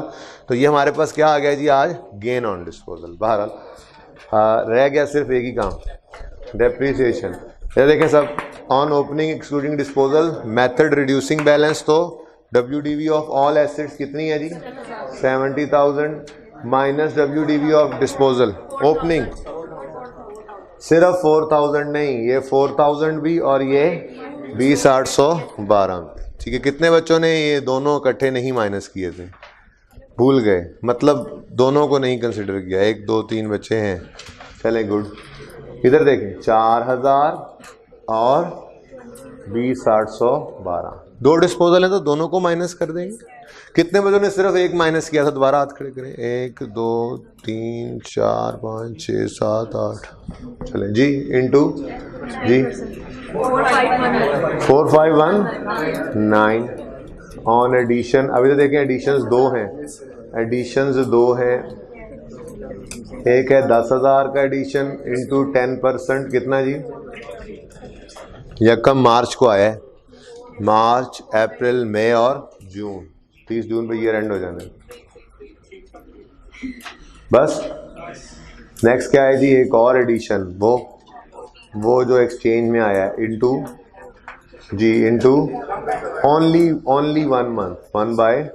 S1: तो ये हमारे पास क्या आ गया जी आज? Gain on disposal. बहरहाल रह गया सिर्फ एक ही काम, डेप्रीसिएशन। ये देखें सब, on opening excluding disposal, method reducing balance तो WDV ऑफ ऑल एसेट्स कितनी है जी? 70,000 minus WDV of disposal opening सिर्फ 4,000 नहीं, ये 4,000 भी और ये 20,812। ठीक है, कितने बच्चों ने ये दोनों इकट्ठे नहीं माइनस किए थे, भूल गए, मतलब दोनों को नहीं कंसिडर किया? 1 2 3 बच्चे हैं, चले गुड। इधर देखें 4,000 और 20,812, 2 डिस्पोजल हैं तो दोनों को माइनस कर देंगे। कितने बच्चों ने सिर्फ एक माइनस किया था? दोबारा हाथ खड़े करें। 1 2 3 4 5 6 7 8, चले जी इनटू जी 4519 ऑन एडिशन। अभी तो देखें एडिशंस 2 हैं, एडिशंस 2 हैं। एक है 10,000 का एडिशन इंटू 10%, कितना जी? यकम मार्च को आया है, मार्च अप्रैल मई और जून, 30 जून पे ईयर एंड हो जाना है बस। नेक्स्ट क्या है जी? एक और एडिशन, वो जो एक्सचेंज में आया है इंटू जी इंटू ओनली 1 मंथ 1/12।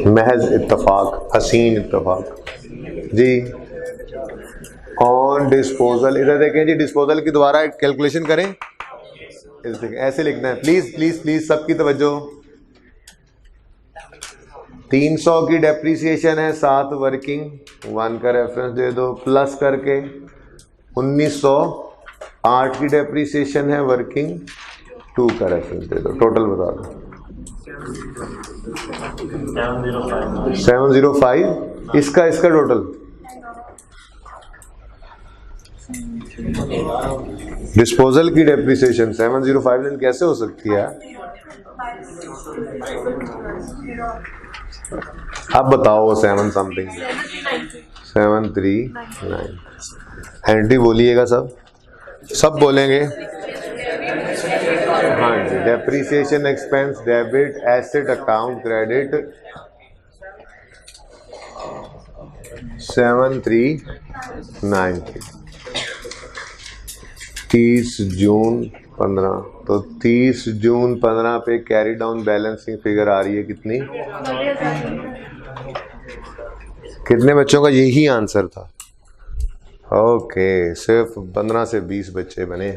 S1: महज इत्तेफाक, हसीन इत्तेफाक जी। ऑन डिस्पोजल, इधर देखें जी, डिस्पोजल की दोबारा कैलकुलेशन करें, ऐसे लिखना है, प्लीज प्लीज प्लीज सबकी तवज्जो। 300 की डेप्रीसिएशन है, 7 वर्किंग, 1 का रेफरेंस दे दो, प्लस करके 1908 की डेप्रीसिएशन है वर्किंग, 2 का रेफरेंस दे दो, टोटल बता दो। 705, इसका टोटल डिस्पोजल की डेप्रीसिएशन 705 दिन कैसे हो सकती है? अब बताओ 7 समथिंग 739। एंट्री बोलिएगा, सब बोलेंगे। हाँ जी, depreciation expense debit, asset account credit 7393। 30 June 15, तो 30 जून 15 पे कैरी डाउन बैलेंसिंग फिगर आ रही है कितनी? कितने बच्चों का यही आंसर था? ओके, सिर्फ 15 से 20 बच्चे बने,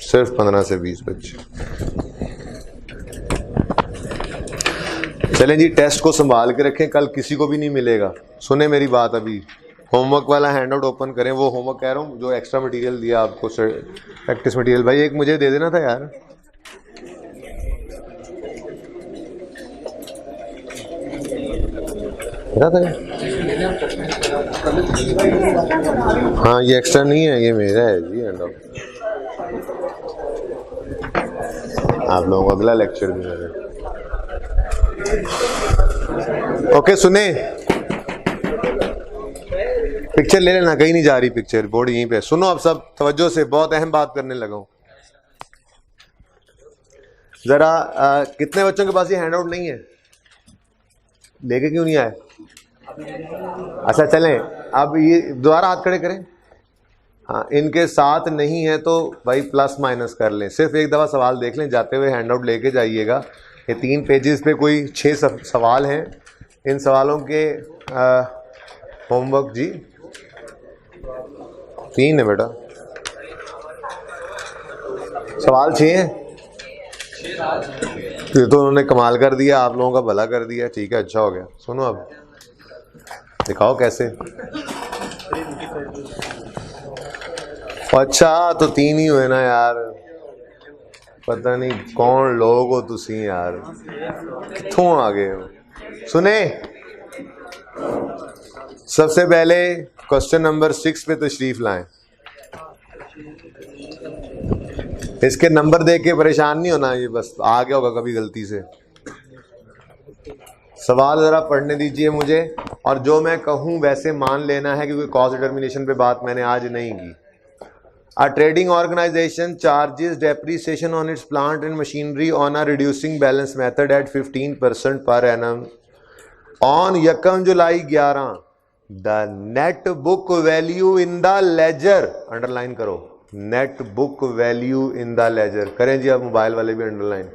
S1: सिर्फ 15 से 20 बच्चे। चलें जी, टेस्ट को संभाल के रखें, कल किसी को भी नहीं मिलेगा। सुने मेरी बात, अभी होमवर्क वाला हैंडआउट ओपन करें, वो होमवर्क कह रहा हूँ जो एक्स्ट्रा मटेरियल दिया आपको, प्रैक्टिस मटेरियल, भाई एक मुझे दे देना था यार। हाँ ये एक्स्ट्रा नहीं है, ये मेरा है जी हैंडआउट। आप लोगों को अगला लेक्चर भी मेरा। ओके सुने, पिक्चर ले लेना, कहीं नहीं जा रही पिक्चर, बोर्ड यहीं पे। सुनो अब सब तवज्जो से, बहुत अहम बात करने लगा हूं जरा। कितने बच्चों के पास ये हैंडआउट नहीं है? लेके क्यों नहीं आए? अच्छा चलें, अब ये दोबारा हाथ खड़े करें। हाँ, इनके साथ नहीं है तो भाई प्लस माइनस कर लें, सिर्फ एक दफ़ा सवाल देख लें, जाते हुए हैंडआउट लेके जाइएगा। ये 3 पेजेस पे कोई 6 सवाल हैं, इन सवालों के होमवर्क जी 3 है बेटा, सवाल 6 हैं। ये तो उन्होंने कमाल कर दिया, आप लोगों का भला कर दिया, ठीक है, अच्छा हो गया। सुनो अब दिखाओ कैसे। अच्छा तो 3 ही हुए ना यार, पता नहीं कौन लोग हो तुसी यार, कित्थों आ गए हो। सुने, सबसे पहले क्वेश्चन नंबर 6 पे तशरीफ लाएं। इसके नंबर देख के परेशान नहीं होना, ये बस आ गया होगा कभी गलती से। सवाल ज़रा पढ़ने दीजिए मुझे, और जो मैं कहूँ वैसे मान लेना है, क्योंकि कॉस्ट डिटर्मिनेशन पे बात मैंने आज नहीं की। A trading organization charges depreciation on its plant and machinery on a reducing balance method at 15% per annum on 1 July 11 the net book value in the ledger, underline करो, net book value in the ledger, करें जी आप mobile वाले भी underline,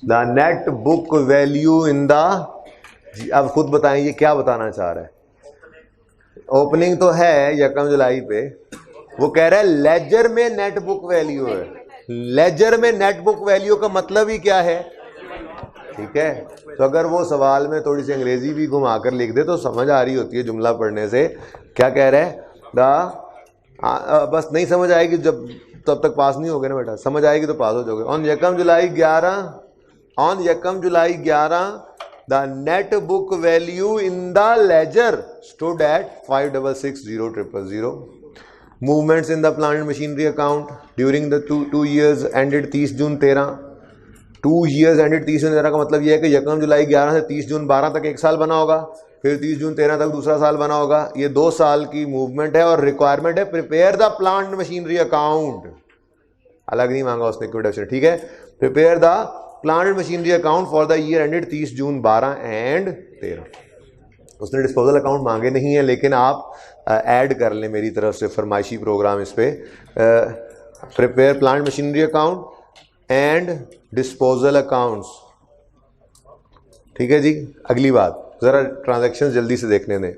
S1: the net book value in the, अब खुद बताएं ये क्या बताना चाह रहा है। ओपनिंग तो है 1 जुलाई पे, वो कह रहा है लेजर में नेट बुक वैल्यू है। लेजर में नेट बुक वैल्यू का मतलब ही क्या है, ठीक है। तो अगर वो सवाल में थोड़ी सी अंग्रेजी भी घुमाकर लिख दे तो समझ आ रही होती है जुमला पढ़ने से। क्या कह रहे हैं, बस नहीं समझ आएगी जब, तब तक पास नहीं होगे ना बेटा, समझ आएगी तो पास हो जाओगे। On 1 July 11 the net book value in the ledger stood at 566,000. Movements in the plant and machinery account during the two years ended 30 June 13, 2 years ended 30 जून 13 का मतलब यह है कि 1 जुलाई 11 से 30 जून 12 तक एक साल बना होगा, फिर 30 जून 13 तक दूसरा साल बना होगा। ये 2 साल की मूवमेंट है और रिक्वायरमेंट है prepare the plant and machinery account, अलग नहीं मांगा उसने क्विट ऑप्शन, ठीक है। Prepare the plant and machinery account for the year ended 30 June 12 and 13। उसने डिस्पोजल अकाउंट मांगे नहीं है, लेकिन आप ऐड कर लें मेरी तरफ से फरमाइशी प्रोग्राम इस पे, prepare plant machinery account and disposal accounts, ठीक है जी। अगली बात, जरा ट्रांजैक्शन जल्दी से देखने दें।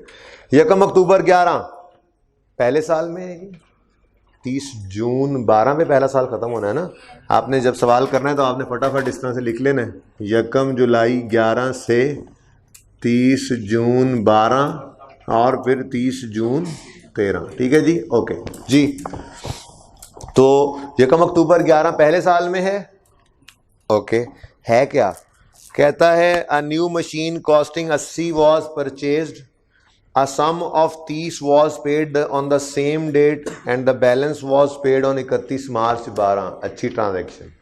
S1: 1 अक्टूबर 11 पहले साल में है, 30 जून 12 में पहला साल खत्म होना है ना। आपने जब सवाल करना है तो आपने फटाफट इस तरह से लिख लेना है, 1 जुलाई 11 से 30 जून 12 और फिर 30 जून 13, ठीक है जी, ओके जी। तो 1 अक्टूबर 11 पहले साल में है, ओके। है क्या, कहता है a new machine costing 80 was purchased, a sum of 30 was paid on the same date and the balance was paid on 31 मार्च 12। अच्छी ट्रांजैक्शन।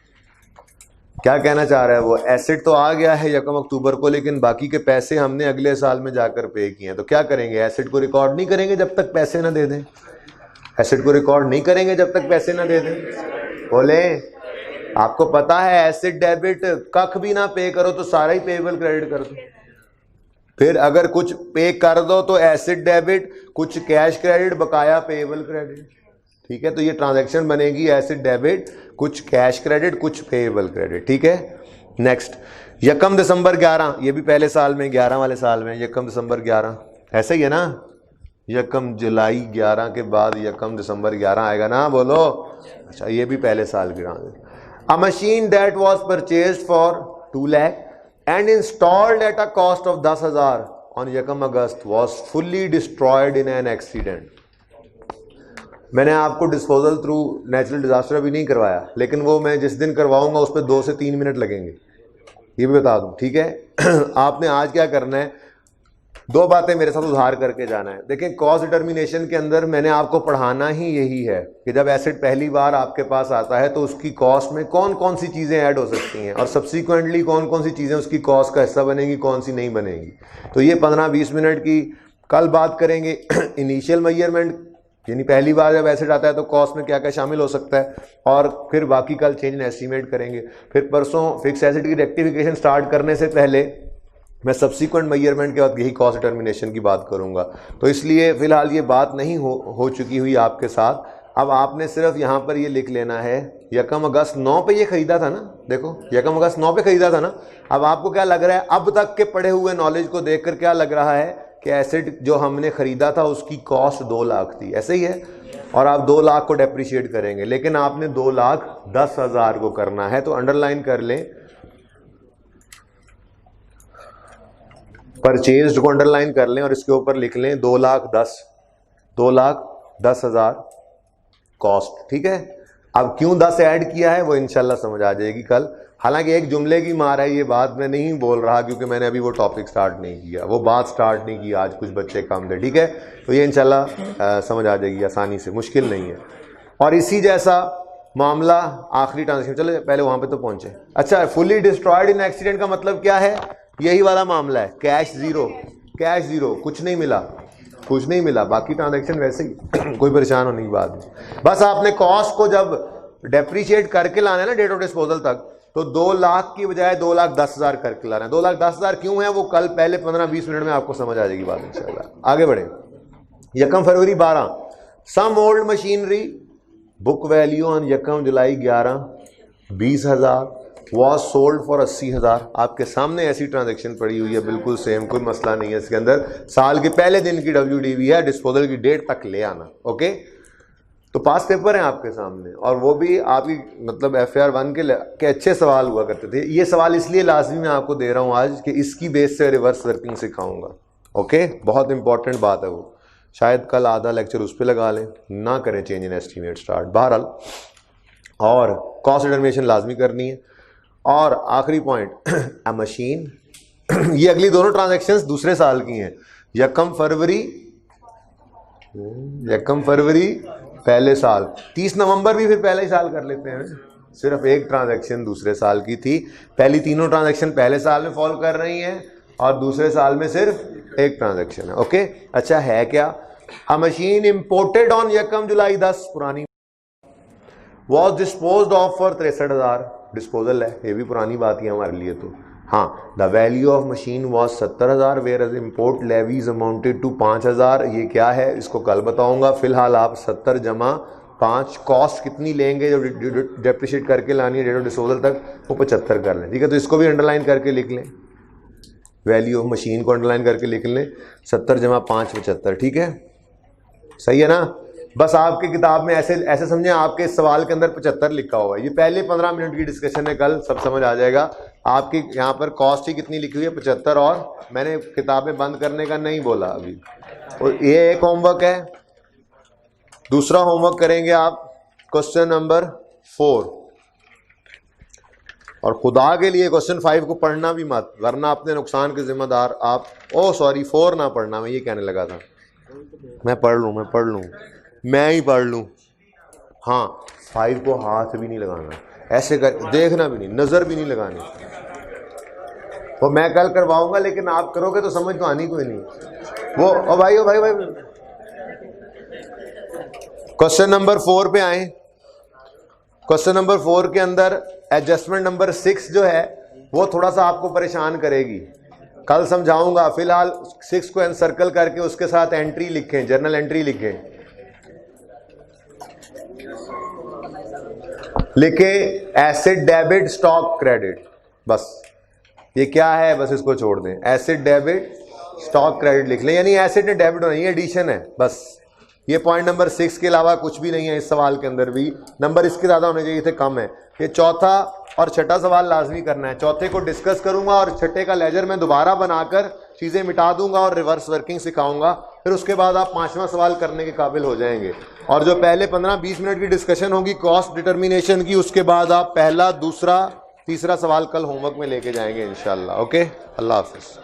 S1: क्या कहना चाह रहा है वो, एसेट तो आ गया है 1 अक्टूबर को, लेकिन बाकी के पैसे हमने अगले साल में जाकर पे किए हैं। तो क्या करेंगे, एसेट को रिकॉर्ड नहीं करेंगे जब तक पैसे ना दे दें, एसेट को रिकॉर्ड नहीं करेंगे जब तक पैसे ना दे दें। बोले आपको पता है एसेट डेबिट कख भी ना पे करो तो सारा ही पेएबल क्रेडिट कर दो, फिर अगर कुछ पे कर दो तो एसेट डेबिट, कुछ कैश क्रेडिट, बकाया पेएबल क्रेडिट, ठीक है। तो ये ट्रांजैक्शन बनेगी एसेट डेबिट, कुछ कैश क्रेडिट, कुछ पेएबल क्रेडिट, ठीक है। नेक्स्ट 1 दिसंबर 11, ये भी पहले साल में 11 वाले साल में 1 दिसंबर 11, ऐसा ही है ना। 1 जुलाई 11 के बाद 1 दिसंबर 11 आएगा ना, बोलो। अच्छा, ये भी पहले साल की transaction. A machine that was purchased for 2 lakh and installed at a cost of 10,000 on 1 August was fully destroyed in an accident। मैंने आपको डिस्पोजल थ्रू नेचुरल डिजास्टर अभी नहीं करवाया, लेकिन वो मैं जिस दिन करवाऊंगा उस पर 2 से 3 मिनट लगेंगे, ये भी बता दूं, ठीक है। आपने आज क्या करना है, 2 बातें मेरे साथ उधार करके जाना है। देखें, कॉस्ट डिटर्मिनेशन के अंदर मैंने आपको पढ़ाना ही यही है कि जब एसेट पहली बार आपके पास आता है तो उसकी कॉस्ट में कौन कौन सी चीज़ें ऐड हो सकती हैं और सब्सिक्वेंटली कौन कौन सी चीज़ें उसकी कॉस्ट का हिस्सा बनेंगी, कौन सी नहीं बनेगी। तो ये 15-20 मिनट की कल बात करेंगे। इनिशियल मेजरमेंट यानी पहली बार जब एसेट आता है तो कॉस्ट में क्या क्या शामिल हो सकता है, और फिर बाकी कल चेंज इन एस्टीमेट करेंगे। फिर परसों फिक्स एसेट की रेक्टिफिकेशन स्टार्ट करने से पहले मैं सब्सिक्वेंट मेजरमेंट के बाद यही कॉस्ट डिटर्मिनेशन की बात करूंगा। तो इसलिए फिलहाल ये बात नहीं हो चुकी हुई आपके साथ। अब आपने सिर्फ यहाँ पर ये लिख लेना है 1 अगस्त 9 पे ये खरीदा था ना, देखो 1 अगस्त 9 पे खरीदा था ना। अब आपको क्या लग रहा है, अब तक के पढ़े हुए नॉलेज को देखकर क्या लग रहा है कि एसेट जो हमने खरीदा था उसकी कॉस्ट 2 लाख थी, ऐसे ही है। और आप 2 लाख को डेप्रिशिएट करेंगे, लेकिन आपने 2,10,000 को करना है। तो अंडरलाइन कर लें, परचेज्ड को अंडरलाइन कर लें और इसके ऊपर लिख लें 2,10,000 कॉस्ट, ठीक है। अब क्यों 10 ऐड किया है वो इंशाल्लाह समझ आ जाएगी कल। हालांकि एक जुमले की मार है, ये बात मैं नहीं बोल रहा क्योंकि मैंने अभी वो टॉपिक स्टार्ट नहीं किया, वो बात स्टार्ट नहीं की, आज कुछ बच्चे कम थे, ठीक है। तो ये इंशाल्लाह समझ आ जाएगी आसानी से, मुश्किल नहीं है। और इसी जैसा मामला आखिरी ट्रांजेक्शन, चलो पहले वहां पे तो पहुंचे। अच्छा, फुली डिस्ट्रॉयड इन एक्सीडेंट का मतलब क्या है, यही वाला मामला है, कैश जीरो, कुछ नहीं मिला, बाकी ट्रांजैक्शन वैसे ही, कोई परेशान होने की बात नहीं। बस आपने कॉस्ट को जब डेप्रिशिएट करके लाना है ना डेट ऑफ डिस्पोजल तक, तो 2 लाख की बजाय 2,10,000 करके ला रहे हैं। 2,10,000 क्यों है वो कल पहले 15-20 मिनट में आपको समझ आ जाएगी बात इंशाल्लाह। आगे बढ़े। 1 February 12, some old machinery book value on 1 July 11 20,000 was sold for 80,000। आपके सामने ऐसी ट्रांजैक्शन पड़ी हुई है, बिल्कुल सेम, कोई मसला नहीं है इसके अंदर। साल के पहले दिन की WDV है, डिस्पोजल की डेट तक ले आना। ओके, तो पास पेपर है आपके सामने, और वो भी आपकी मतलब FAR 1 के अच्छे सवाल हुआ करते थे। ये सवाल इसलिए लाजमी मैं आपको दे रहा हूँ आज कि इसकी बेस से रिवर्स वर्किंग सिखाऊंगा। ओके, बहुत इंपॉर्टेंट बात है वो। शायद कल आधा लेक्चर उस पर लगा लें, ना करें चेंज इन एस्टीमेट स्टार्ट बहरहाल, और कॉस्ट डिटरमिनेशन लाजमी करनी है। और आखिरी पॉइंट, अ मशीन ये अगली दोनों ट्रांजैक्शंस दूसरे साल की हैं। 1 फरवरी पहले साल, 30 नवंबर भी फिर पहले ही साल कर लेते हैं। सिर्फ एक ट्रांजैक्शन दूसरे साल की थी, पहली तीनों ट्रांजैक्शन पहले साल में फॉल कर रही हैं, और दूसरे साल में सिर्फ एक ट्रांजैक्शन है। ओके, अच्छा है क्या, अ मशीन इंपोर्टेड ऑन 1 जुलाई 10 पुरानी was disposed of for 63,000, disposal है, ये भी पुरानी बात ही है हमारे लिए। तो हाँ, the value of machine was 70,000 whereas import levies amounted to 5,000। ये क्या है इसको कल बताऊंगा। फिलहाल आप 70 जमा 5 कॉस्ट कितनी लेंगे जो डेप्रिशिएट करके लानी है डेट ऑफ डिस्पोजल तक, वो 75 कर लें। ठीक है, तो इसको भी अंडरलाइन करके लिख लें, वैल्यू ऑफ मशीन को अंडरलाइन करके लिख लें, 70 जमा 5 75। ठीक है, सही है ना। बस आपकी किताब में ऐसे समझें, आपके सवाल के अंदर 75 लिखा हुआ है। ये पहले 15 मिनट की डिस्कशन है, कल सब समझ आ जाएगा। आपकी यहाँ पर कॉस्ट ही कितनी लिखी हुई है 75, और मैंने किताबें बंद करने का नहीं बोला अभी। और ये एक होमवर्क है। दूसरा होमवर्क करेंगे आप क्वेश्चन नंबर 4, और खुदा के लिए क्वेश्चन 5 को पढ़ना भी मत, वरना अपने नुकसान के जिम्मेदार आप। 4 ना पढ़ना, मैं ये कहने लगा था। मैं पढ़ लूँ, मैं ही पढ़ लूँ। हाँ, 5 को हाथ भी नहीं लगाना, ऐसे कर, देखना भी नहीं, नज़र भी नहीं लगानी। वो मैं कल करवाऊंगा, लेकिन आप करोगे तो समझ तो आनी कोई नहीं। वो ओ भाई क्वेश्चन नंबर 4 पे आए। क्वेश्चन नंबर 4 के अंदर एडजस्टमेंट नंबर 6 जो है वो थोड़ा सा आपको परेशान करेगी, कल समझाऊंगा। फिलहाल 6 को एनसर्कल करके उसके साथ एंट्री लिखें, जर्नल एंट्री लिखें, लिखे एसेट डेबिट स्टॉक क्रेडिट। बस ये क्या है, बस इसको छोड़ दें, एसेट डेबिट स्टॉक क्रेडिट लिख लें, यानी एसेट ने डेबिट होना, ये एडिशन है बस। ये पॉइंट नंबर 6 के अलावा कुछ भी नहीं है इस सवाल के अंदर भी। नंबर इसके ज़्यादा होने चाहिए थे, कम है। ये चौथा और छठा सवाल लाजमी करना है। चौथे को डिस्कस करूंगा और छठे का लेजर मैं दोबारा बनाकर चीज़ें मिटा दूंगा और रिवर्स वर्किंग सिखाऊंगा। फिर उसके बाद आप 5वां सवाल करने के काबिल हो जाएंगे। और जो पहले 15-20 मिनट की डिस्कशन होगी कॉस्ट डिटर्मिनेशन की, उसके बाद आप पहला, दूसरा, तीसरा सवाल कल होमवर्क में लेके जाएंगे इंशाल्लाह। ओके, अल्लाह हाफिज़।